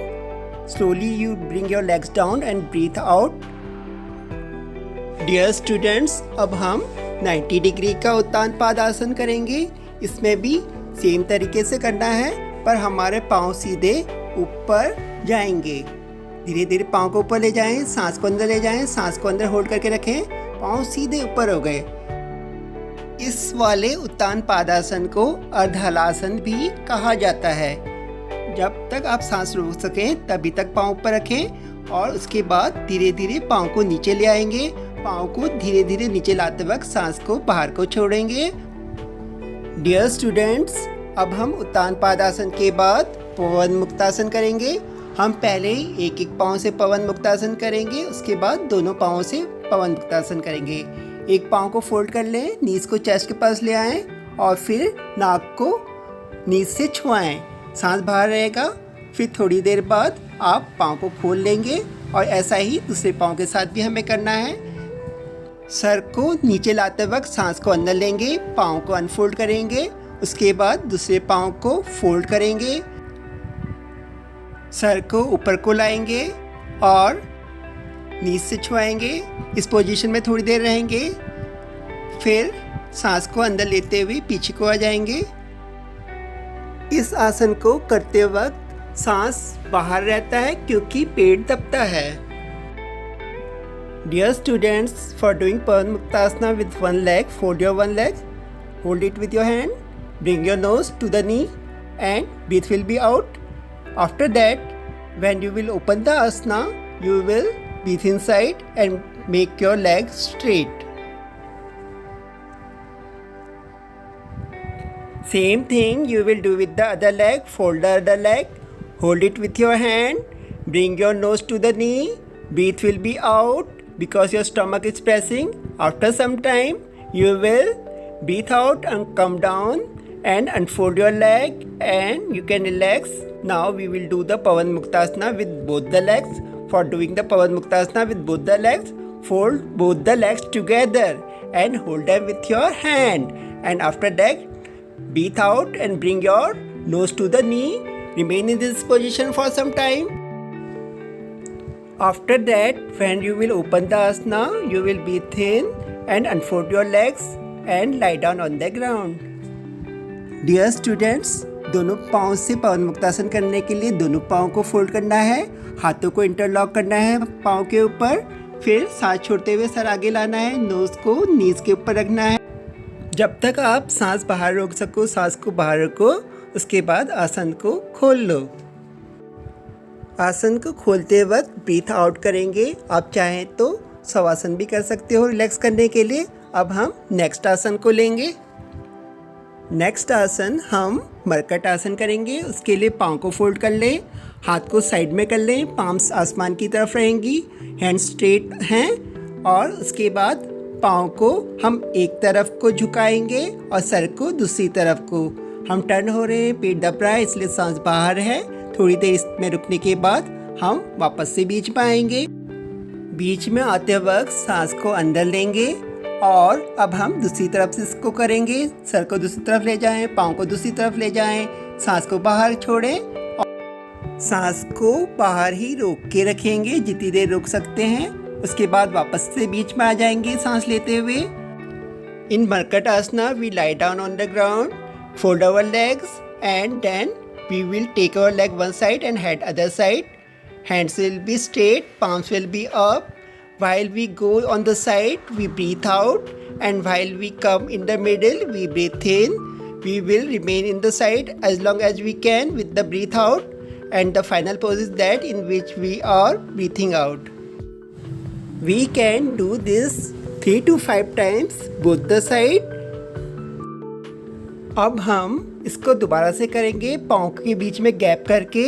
Slowly you bring your legs down and breathe out. Dear students, अब हम 90 डिग्री का उत्तान पादासन करेंगे। इसमें भी सेम तरीके से करना है पर हमारे पाँव सीधे ऊपर जाएंगे। धीरे धीरे पाँव को ऊपर ले जाएं, सांस को अंदर ले जाएं, सांस को अंदर होल्ड करके रखें, पाँव सीधे ऊपर हो गए। इस वाले उत्तान पादासन को अर्धहलासन भी कहा जाता है। जब तक आप सांस रोक सकें तभी तक पाँव ऊपर रखें और उसके बाद धीरे धीरे पाँव को नीचे ले आएंगे। पाँव को धीरे धीरे नीचे लाते वक्त सांस को बाहर को छोड़ेंगे। डियर स्टूडेंट्स, अब हम उत्तान पादासन के बाद पवन मुक्तासन करेंगे। हम पहले ही एक एक पाँव से पवन मुक्तासन करेंगे, उसके बाद दोनों पाँव से पवन मुक्तासन करेंगे। एक पाँव को फोल्ड कर लें, नीज को चेस्ट के पास ले आएं और फिर नाक को नीज से छुआएं। सांस बाहर रहेगा। फिर थोड़ी देर बाद आप पाँव को खोल लेंगे और ऐसा ही दूसरे पाँव के साथ भी हमें करना है। सर को नीचे लाते वक्त सांस को अंदर लेंगे, पाँव को अनफोल्ड करेंगे, उसके बाद दूसरे पाँव को फोल्ड करेंगे, सर को ऊपर को लाएंगे और नीज से छुआएंगे। इस पोजीशन में थोड़ी देर रहेंगे, फिर सांस को अंदर लेते हुए पीछे को आ जाएंगे। इस आसन को करते वक्त सांस बाहर रहता है क्योंकि पेट दबता है। Dear students, for doing Pawan Muktasana with one leg, fold your one leg, hold it with your hand, bring your nose to the knee and breath will be out. After that, when you will open the asana, you will breathe inside and make your legs straight. Same thing you will do with the other leg. Fold the other leg, hold it with your hand, bring your nose to the knee, breath will be out because your stomach is pressing. After some time, you will breathe out and come down and unfold your leg and you can relax. Now we will do the Pawan Muktasana with both the legs. For doing the Pawan Muktasana with both the legs, fold both the legs together and hold them with your hand. And after that, breathe out and bring your nose to the knee. Remain in this position for some time. After that, when you will open the asana, you will breathe in and unfold your legs and lie down on the ground. Dear students, दोनों पाँव से पवन मुक्तासन करने के लिए दोनों पाँव को फोल्ड करना है, हाथों को इंटरलॉक करना है पाँव के ऊपर, फिर सांस छोड़ते हुए सर आगे लाना है, नोज को नीज के ऊपर रखना है। जब तक आप सांस बाहर रोक सको, सांस को बाहर रखो, उसके बाद आसन को खोल लो। आसन को खोलते वक्त ब्रीथ आउट करेंगे। आप चाहें तो शवासन भी कर सकते हो रिलैक्स करने के लिए। अब हम नेक्स्ट आसन को लेंगे। नेक्स्ट आसन हम मरकट आसन करेंगे। उसके लिए पाँव को फोल्ड कर लें, हाथ को साइड में कर लें, पाम्स आसमान की तरफ रहेंगी, हैंड स्ट्रेट हैं और उसके बाद पाँव को हम एक तरफ को झुकाएंगे और सर को दूसरी तरफ को। हम टर्न हो रहे हैं, पेट दब रहा है इसलिए सांस बाहर है। थोड़ी देर इसमें रुकने के बाद हम वापस से बीच में आएंगे। बीच में आते वक्त सांस को अंदर लेंगे और अब हम दूसरी तरफ से इसको करेंगे। सर को दूसरी तरफ ले जाएं, पाँव को दूसरी तरफ ले जाएं, सांस को बाहर छोड़ें और सांस को बाहर ही रोक के रखेंगे जितनी देर रोक सकते हैं। उसके बाद वापस से बीच में आ जाएंगे सांस लेते हुए। In Markat asana we lie down on the ground, fold our legs and then we will take our leg one side and head other side. Hands will be straight, palms will be up. While we go on the side, we breathe out, and while we come in the middle, we breathe in. We will remain in the side as long as we can with the breathe out, and the final pose is that in which we are breathing out. We can do this 3 to 5 times both the side. अब हम इसको दोबारा से करेंगे। पाँव के बीच में गैप करके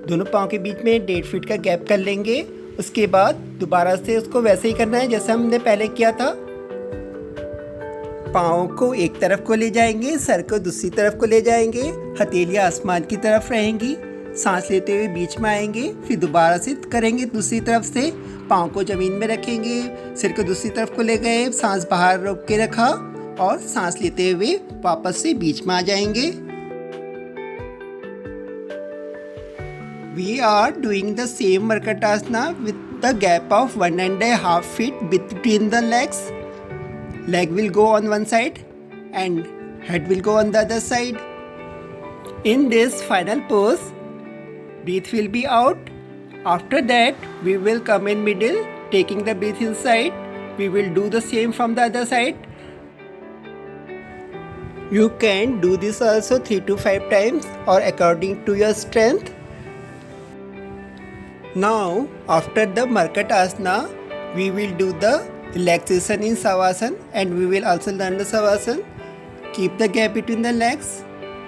दोनों पाँव के बीच में 1.5 फीट का गैप कर लेंगे। उसके बाद दोबारा से उसको वैसे ही करना है जैसे हमने पहले किया था। पाँव को एक तरफ को ले जाएंगे, सर को दूसरी तरफ को ले जाएंगे, हथेलियाँ आसमान की तरफ रहेंगी, सांस लेते हुए बीच में आएंगे, फिर दोबारा से करेंगे दूसरी तरफ से। पाँव को ज़मीन में रखेंगे, सिर को दूसरी तरफ को ले गए, सांस बाहर रोक के रखा और सांस लेते हुए वापस से बीच में आ जाएंगे। We are doing the same Markatasana with the gap of 1.5 feet between the legs. Leg will go on one side and head will go on the other side. In this final pose, breath will be out. After that, we will come in middle, taking the breath inside. We will do the same from the other side. You can do this also 3 to 5 times or according to your strength. Now, after the Markat Asana, we will do the relaxation in Savasana and we will also learn the Savasana. Keep the gap between the legs.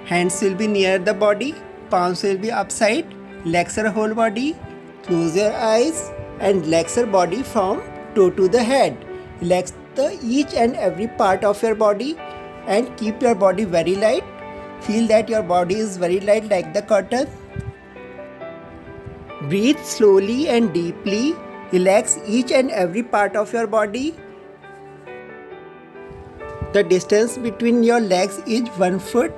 Hands will be near the body. Palms will be upside. Relax your whole body. Close your eyes and relax your body from toe to the head. Relax each and every part of your body and keep your body very light. Feel that your body is very light like the cotton. Breathe slowly and deeply. Relax each and every part of your body. The distance between your legs is 1 foot.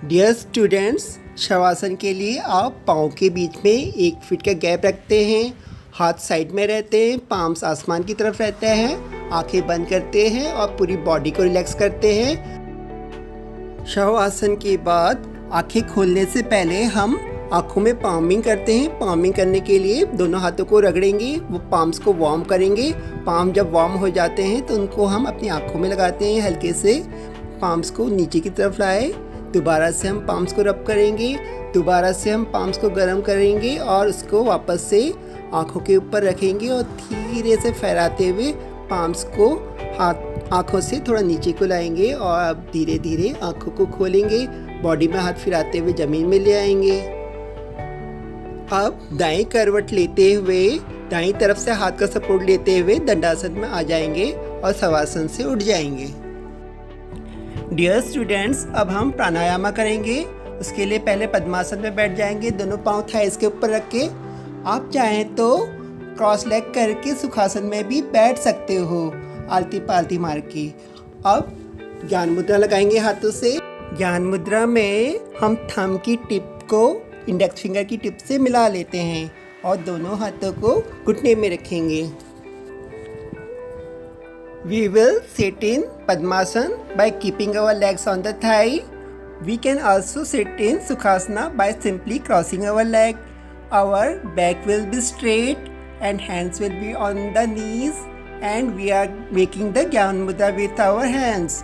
Dear students, shavasana के लिए आप पाँव के बीच में 1 फीट का गैप रखते हैं, हाथ साइड में रहते हैं, पाम्स आसमान की तरफ रहते हैं, आंखें बंद करते हैं और पूरी बॉडी को रिलैक्स करते हैं। शवासन के बाद आंखें खोलने से पहले हम आँखों में पामिंग करते हैं। पामिंग करने के लिए दोनों हाथों को रगड़ेंगे, वो पाम्स को वार्म करेंगे। पाम जब वार्म हो जाते हैं तो उनको हम अपनी आँखों में लगाते हैं। हल्के से पाम्स को नीचे की तरफ लाए, दोबारा से हम पाम्स को रब करेंगे, दोबारा से हम पाम्स को गर्म करेंगे और उसको वापस से आँखों के ऊपर रखेंगे और धीरे से फैलाते हुए पाम्स को हाथ आँखों से थोड़ा नीचे को लाएंगे और अब धीरे धीरे आँखों को खोलेंगे, बॉडी में हाथ फिराते हुए ज़मीन में ले आएंगे। अब दाएं करवट लेते हुए दाईं तरफ से हाथ का सपोर्ट लेते हुए दंडासन में आ जाएंगे और शवासन से उठ जाएंगे। डियर स्टूडेंट्स, अब हम प्राणायामा करेंगे। उसके लिए पहले पद्मासन में बैठ जाएंगे, दोनों पाँव थाइस के ऊपर रख के। आप चाहें तो क्रॉस लेग करके सुखासन में भी बैठ सकते हो, आलती पालती मार के। अब ज्ञान मुद्रा लगाएंगे हाथों से। ज्ञान मुद्रा में हम थंब की टिप को इंडेक्स फिंगर की टिप से मिला लेते हैं और दोनों हाथों को घुटने में रखेंगे। We will sit in Padmasan by keeping our legs on the thigh. We can also sit in Sukhasana by simply crossing our leg. Our back will be straight and hands will be on the knees, and we are making the Gyan Mudra with our hands.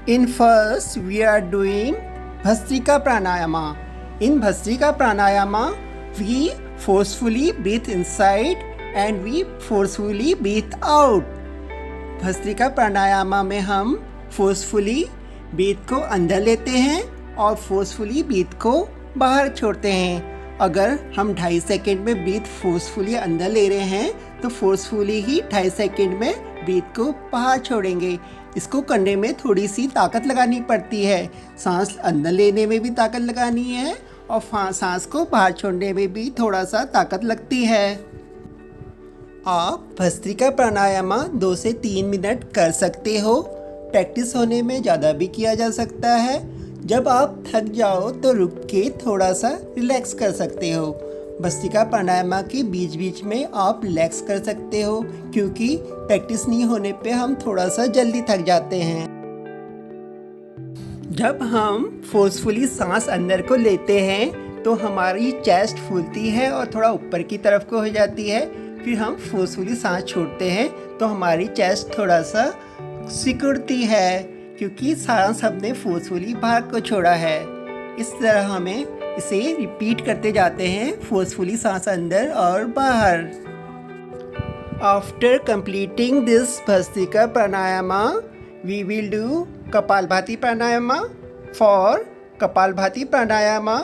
In first, we are doing Bhastrika Pranayama. In Bhastrika Pranayama, we forcefully breathe inside and we forcefully breathe out. Bhastrika प्राणायामा में हम फोर्सफुली ब्रीथ को अंदर लेते हैं और फोर्सफुली ब्रीथ को बाहर छोड़ते हैं। अगर हम 2.5 सेकेंड में ब्रीथ फोर्सफुली अंदर ले रहे हैं तो फोर्सफुली ही 2.5 सेकेंड में ब्रीथ को बाहर छोड़ेंगे। इसको करने में थोड़ी सी ताकत लगानी पड़ती है। सांस अंदर लेने में भी ताकत लगानी है और सांस को बाहर छोड़ने में भी थोड़ा सा ताकत लगती है। आप भस्त्रिका प्राणायामा 2 से 3 मिनट कर सकते हो। प्रैक्टिस होने में ज़्यादा भी किया जा सकता है। जब आप थक जाओ तो रुक के थोड़ा सा रिलैक्स कर सकते हो। भस्त्रिका प्राणायामा के बीच बीच में आप रिलैक्स कर सकते हो, क्योंकि प्रैक्टिस नहीं होने पे हम थोड़ा सा जल्दी थक जाते हैं। जब हम फोर्सफुली सांस अंदर को लेते हैं तो हमारी चेस्ट फूलती है और थोड़ा ऊपर की तरफ को हो जाती है। फिर हम फोर्सफुली सांस छोड़ते हैं तो हमारी चेस्ट थोड़ा सा सिकुड़ती है, क्योंकि सांस हमने फोर्सफुली बाहर को छोड़ा है। इस तरह हमें इसे रिपीट करते जाते हैं, फोर्सफुली सांस अंदर और बाहर। After completing this bhastrika pranayama, we will do kapalbhati pranayama. For kapalbhati pranayama,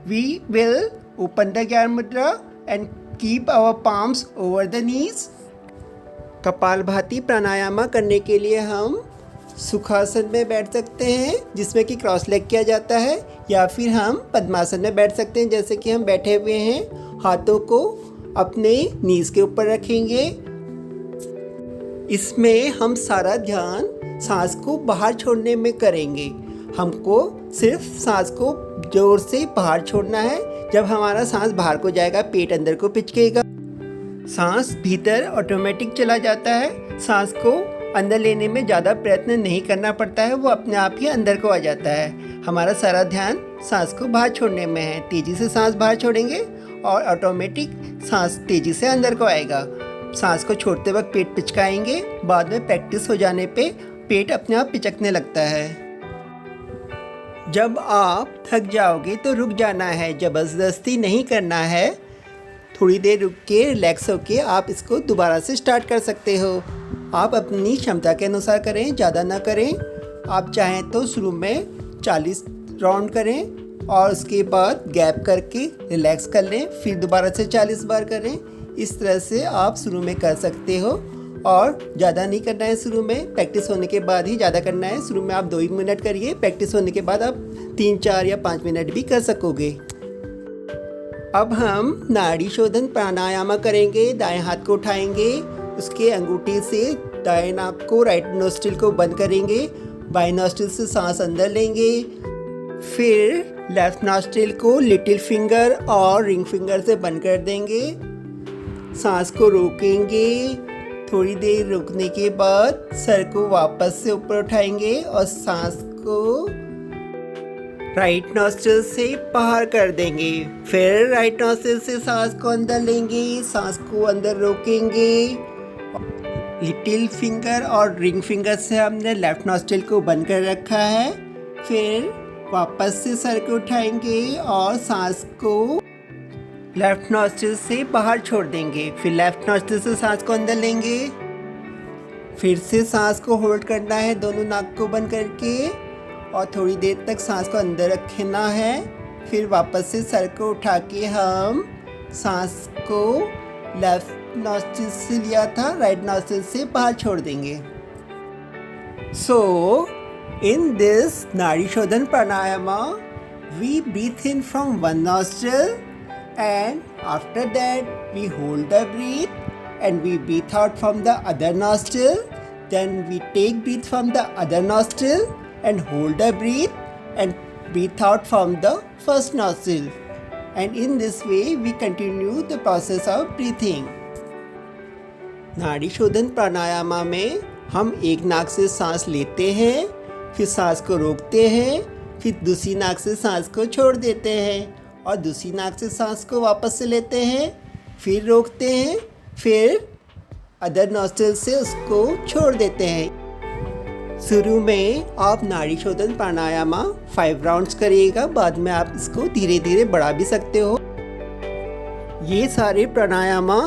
we will open the gyan mudra and keep our palms over the knees. Kapalbhati pranayama करने के लिए हम सुखासन में बैठ सकते हैं, जिसमें कि क्रॉस लेग किया जाता है, या फिर हम पद्मासन में बैठ सकते हैं, जैसे कि हम बैठे हुए हैं। हाथों को अपने नीज के ऊपर रखेंगे। इसमें हम सारा ध्यान सांस को बाहर छोड़ने में करेंगे। हमको सिर्फ सांस को जोर से बाहर छोड़ना है। जब हमारा सांस बाहर को जाएगा, पेट अंदर को पिचकेगा, सांस भीतर ऑटोमेटिक चला जाता है। सांस को अंदर लेने में ज़्यादा प्रयत्न नहीं करना पड़ता है, वो अपने आप ही अंदर को आ जाता है। हमारा सारा ध्यान सांस को बाहर छोड़ने में है। तेज़ी से सांस बाहर छोड़ेंगे और ऑटोमेटिक सांस तेज़ी से अंदर को आएगा। सांस को छोड़ते वक्त पेट पिचकाएंगे, बाद में प्रैक्टिस हो जाने पे पेट अपने आप पिचकने लगता है। जब आप थक जाओगे तो रुक जाना है, ज़बरदस्ती नहीं करना है। थोड़ी देर रुक के रिलैक्स होके आप इसको दोबारा से स्टार्ट कर सकते हो। आप अपनी क्षमता के अनुसार करें, ज़्यादा ना करें। आप चाहें तो शुरू में 40 राउंड करें और उसके बाद गैप करके रिलैक्स कर लें, फिर दोबारा से 40 बार करें। इस तरह से आप शुरू में कर सकते हो और ज़्यादा नहीं करना है शुरू में। प्रैक्टिस होने के बाद ही ज़्यादा करना है। शुरू में आप 2 ही मिनट करिए, प्रैक्टिस होने के बाद आप 3, 4 या 5 मिनट भी कर सकोगे। अब हम नाड़ी शोधन प्राणायामा करेंगे। दाएं हाथ को उठाएंगे, उसके अंगूठे से दाएं नाक को, राइट नोस्ट्रिल को बंद करेंगे। बाएं नोस्ट्रिल से सांस अंदर लेंगे, फिर लेफ्ट नोस्ट्रिल को लिटिल फिंगर और रिंग फिंगर से बंद कर देंगे। सांस को रोकेंगे। थोड़ी देर रुकने के बाद सर को वापस से ऊपर उठाएंगे और सांस को राइट नॉस्ट्रिल से बाहर कर देंगे। फिर राइट नॉस्ट्रिल से सांस को अंदर लेंगे, सांस को अंदर रोकेंगे। लिटिल फिंगर और रिंग फिंगर से हमने लेफ्ट नॉस्ट्रिल को बंद कर रखा है। फिर वापस से सर को उठाएंगे और सांस को लेफ्ट नॉस्ट्रिल से बाहर छोड़ देंगे। फिर लेफ्ट नॉस्ट्रिल से सांस को अंदर लेंगे। फिर से सांस को होल्ड करना है दोनों नाक को बंद करके और थोड़ी देर तक सांस को अंदर रखना है। फिर वापस से सर को उठा के हम सांस को लेफ्ट नॉस्ट्रिल से लिया था, राइट नॉस्ट्रिल से बाहर छोड़ देंगे। सो In this Nadi Shodhan Pranayama, we breathe in from one nostril and after that we hold the breath and we breathe out from the other nostril. Then we take breath from the other nostril and hold the breath and breathe out from the first nostril. And in this way we continue the process of breathing. नाड़ी शोधन प्राणायामा में हम एक नाक से सांस लेते हैं, फिर सांस को रोकते हैं, फिर दूसरी नाक से सांस को छोड़ देते हैं और दूसरी नाक से सांस को वापस से लेते हैं, फिर रोकते हैं, फिर अदर नॉस्ट्रिल से उसको छोड़ देते हैं। शुरू में आप नाड़ी शोधन प्राणायामा 5 राउंड्स करिएगा, बाद में आप इसको धीरे धीरे बढ़ा भी सकते हो। ये सारे प्राणायामा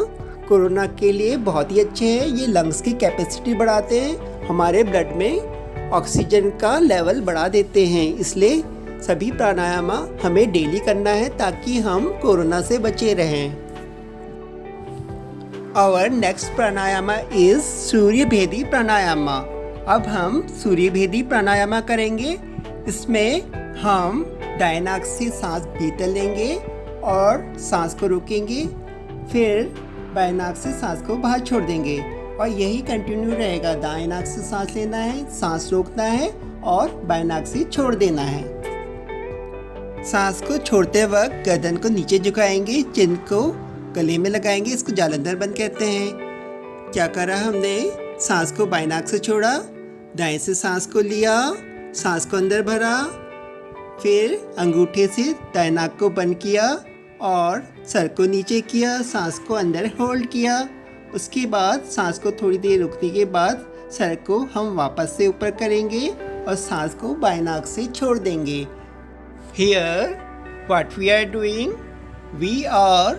कोरोना के लिए बहुत ही अच्छे हैं। ये लंग्स की कैपेसिटी बढ़ाते हैं, हमारे ब्लड में ऑक्सीजन का लेवल बढ़ा देते हैं। इसलिए सभी प्राणायामा हमें डेली करना है ताकि हम कोरोना से बचे रहें। Our next प्राणायामा इज सूर्य भेदी प्राणायामा। अब हम सूर्य भेदी प्राणायामा करेंगे। इसमें हम दाएं नाक से सांस भीतर लेंगे और सांस को रोकेंगे, फिर बाएं नाक से सांस को बाहर छोड़ देंगे और यही कंटिन्यू रहेगा। दाएं नाक से सांस लेना है, सांस रोकना है और बाएं नाक से छोड़ देना है। सांस को छोड़ते वक्त गर्दन को नीचे झुकाएंगे, चिन को गले में लगाएंगे। इसको जालंधर बंद कहते हैं। क्या करा हमने? सांस को बाएं नाक से छोड़ा, दाएं से सांस को लिया, सांस को अंदर भरा, फिर अंगूठे से दाएं नाक को बंद किया और सर को नीचे किया, सांस को अंदर होल्ड किया। उसके बाद सांस को थोड़ी देर रुकने के बाद सर को हम वापस से ऊपर करेंगे और सांस को बाएं नाक से छोड़ देंगे। Here what we are doing, we are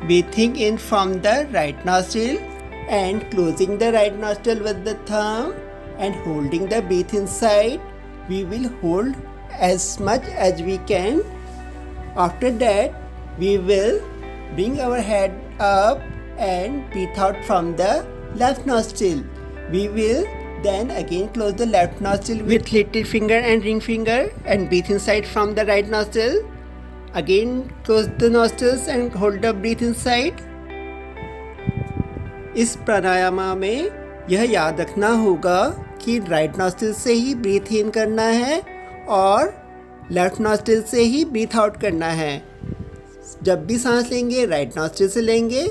breathing in from the right nostril and closing the right nostril with the thumb and holding the breath inside. We will hold as much as we can. After that, we will bring our head up and breathe out from the left nostril. We will then again close the left nostril with little finger and ring finger and breathe inside from the right nostril. Again close the nostrils and hold the breath inside. इस प्राणायामा में यह याद रखना होगा कि राइट नॉस्ट्रिल से ही ब्रीथ इन करना है और लेफ्ट नॉस्ट्रिल से ही ब्रीथ आउट करना है। जब भी सांस लेंगे राइट नॉस्ट्रिल से लेंगे,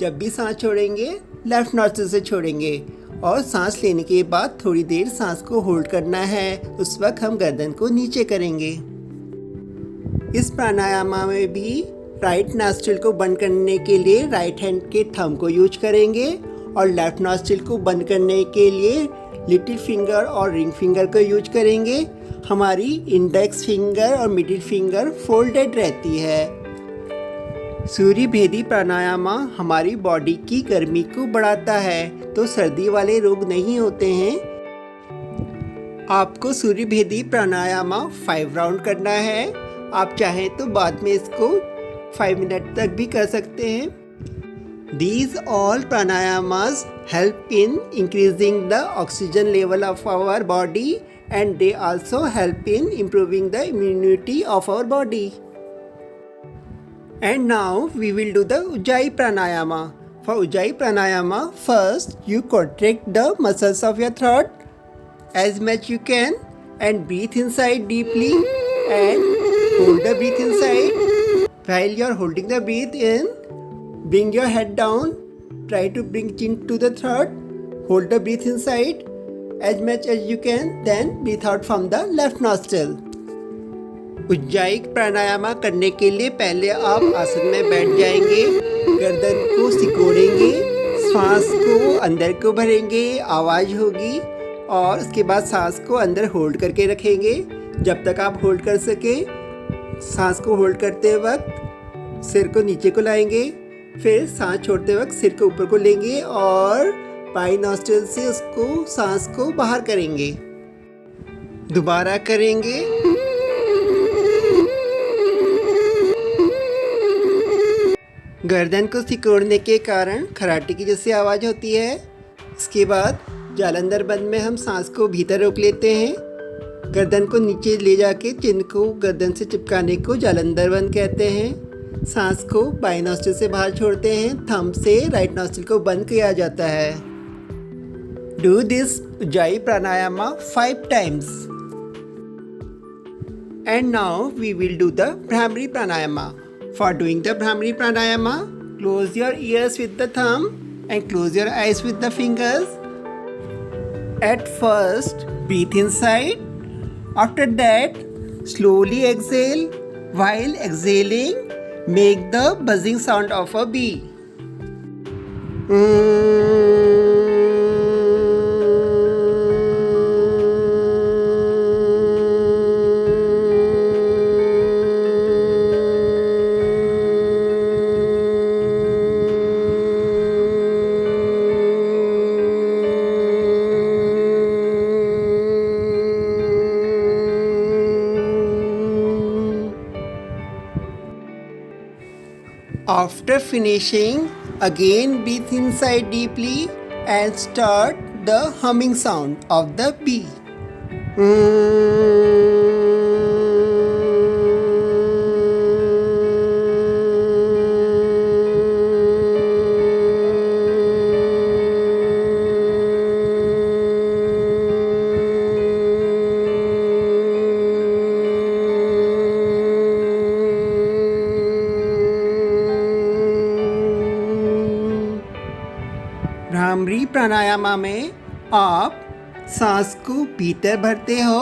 जब भी सांस छोड़ेंगे लेफ्ट नॉस्ट्रिल से छोड़ेंगे और सांस लेने के बाद थोड़ी देर सांस को होल्ड करना है। उस वक्त हम गर्दन को नीचे करेंगे। इस प्राणायामा में भी राइट नॉस्ट्रिल को बंद करने के लिए राइट हैंड के थंब को यूज करेंगे और लेफ्ट नॉस्ट्रिल को बंद करने के लिए लिटिल फिंगर और रिंग फिंगर को यूज करेंगे। हमारी इंडेक्स फिंगर और मिडिल फिंगर फोल्डेड रहती है। सूर्य भेदी प्राणायामा हमारी बॉडी की गर्मी को बढ़ाता है, तो सर्दी वाले रोग नहीं होते हैं। आपको सूर्य भेदी प्राणायामा 5 राउंड करना है। आप चाहें तो बाद में इसको 5 मिनट तक भी कर सकते हैं। These all pranayamas help in increasing the oxygen level of our body and they also help in improving the immunity of our body. And now we will do the Ujjayi Pranayama. For Ujjayi Pranayama, first you contract the muscles of your throat as much you can and breathe inside deeply and hold the breath inside. While you are holding the breath in, bring your head down, try to bring chin to the throat, hold the breath inside as much as you can, then breathe out from the left nostril. Ujjayi प्राणायामा करने के लिए पहले आप आसन में बैठ जाएंगे, गर्दन को सिकोड़ेंगे, सांस को अंदर को भरेंगे, आवाज़ होगी और उसके बाद सांस को अंदर होल्ड करके रखेंगे जब तक आप होल्ड कर सके। सांस को होल्ड करते वक्त सिर को नीचे को लाएंगे, फिर सांस छोड़ते वक्त सिर को ऊपर को लेंगे और बाई नॉस्ट्रिल से उसको सांस को बाहर करेंगे। दोबारा करेंगे। गर्दन को सिकोड़ने के कारण खराटे की जैसी आवाज़ होती है। इसके बाद जालंधर बंद में हम सांस को भीतर रोक लेते हैं, गर्दन को नीचे ले जाके चिन को गर्दन से चिपकाने को जालंधर बंद कहते हैं। सांस को बाएं नोस्ट्रिल से बाहर छोड़ते हैं, थंब से राइट नोस्ट्रिल को बंद किया जाता है। Do this Ujjayi pranayama 5 times. And now we will do the Bhramari Pranayama. For doing the Bhramari Pranayama, close your ears with the thumb and close your eyes with the fingers. At first, breathe inside. After that, slowly exhale. While exhaling, make the buzzing sound of a bee. After finishing, again breathe inside deeply and start the humming sound of the bee. Bhramari प्राणायामा में आप सांस को भीतर भरते हो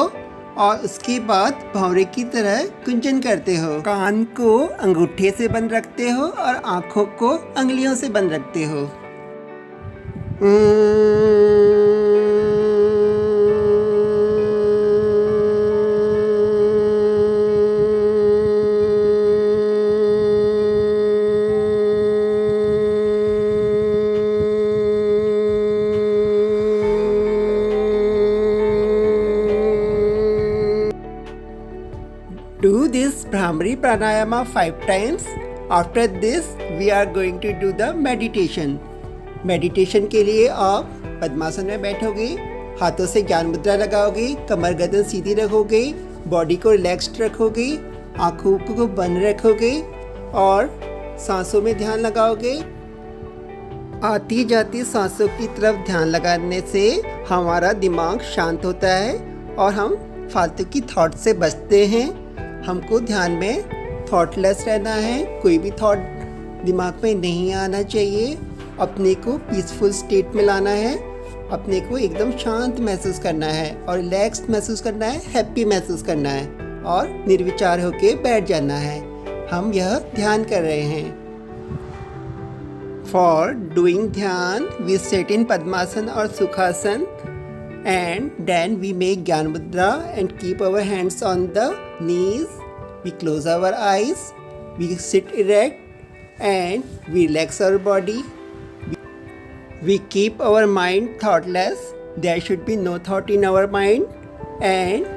और उसके बाद भंवरे की तरह गुंजन करते हो। कान को अंगूठे से बंद रखते हो और आँखों को अंगुलियों से बंद रखते हो। Do this Bhramari Pranayama 5 times. After this, we are going to do the meditation. Meditation के लिए आप पद्मासन में बैठोगे, हाथों से ज्ञान मुद्रा लगाओगे, कमर गर्दन सीधी रखोगे, बॉडी को रिलैक्स्ड रखोगे, आँखों को बंद रखोगे और सांसों में ध्यान लगाओगे। आती जाती सांसों की तरफ ध्यान लगाने से हमारा दिमाग शांत होता है और हम फालतू की थॉट से बचते हैं। हमको ध्यान में थॉटलेस रहना है, कोई भी थॉट दिमाग में नहीं आना चाहिए। अपने को पीसफुल स्टेट में लाना है, अपने को एकदम शांत महसूस करना है और रिलैक्स्ड महसूस करना है, हैप्पी महसूस करना है और निर्विचार होके बैठ जाना है। हम यह ध्यान कर रहे हैं। फॉर डूइंग ध्यान वी सेट इन पद्मासन और सुखासन and then we make Gyan Mudra and keep our hands on the knees. We close our eyes, we sit erect and we relax our body. We keep our mind thoughtless. There should be no thought in our mind and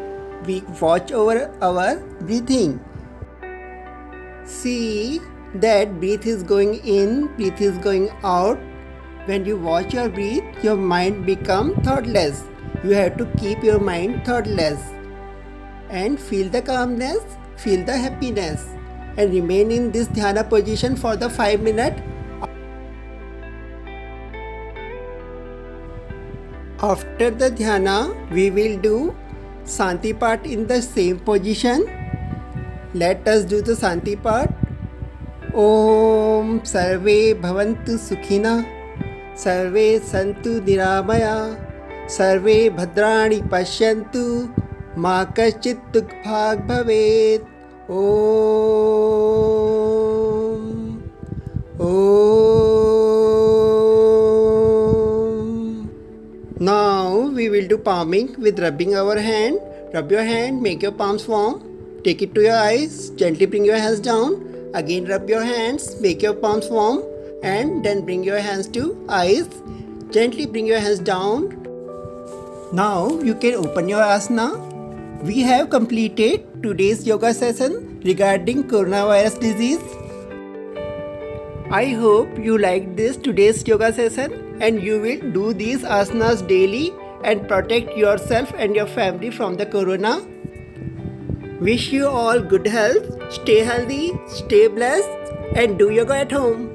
we watch over our breathing. See that breath is going in, breath is going out. When you watch your breath, your mind become thoughtless. You have to keep your mind thoughtless and feel the calmness, feel the happiness and remain in this dhyana position for the 5 minutes. After the dhyana, we will do Santi part in the same position. Let us do the Santi part. Om Sarve Bhavantu Sukhina Sarve Santu Niramaya सर्वे भद्राणि पश्यन्तु मा कश्चित् दुःखभाग् भवेत्। ओम Now we will do palming with rubbing our hand. Rub your hand, make your palms warm. Take it to your eyes, gently bring your hands down. Again rub your hands, make your palms warm and then bring your hands to eyes. Gently bring your hands down. Now you can open your asana. We have completed today's yoga session regarding coronavirus disease. I hope you liked this today's yoga session and you will do these asanas daily and protect yourself and your family from the corona. Wish you all good health, stay healthy, stay blessed, and do yoga at home.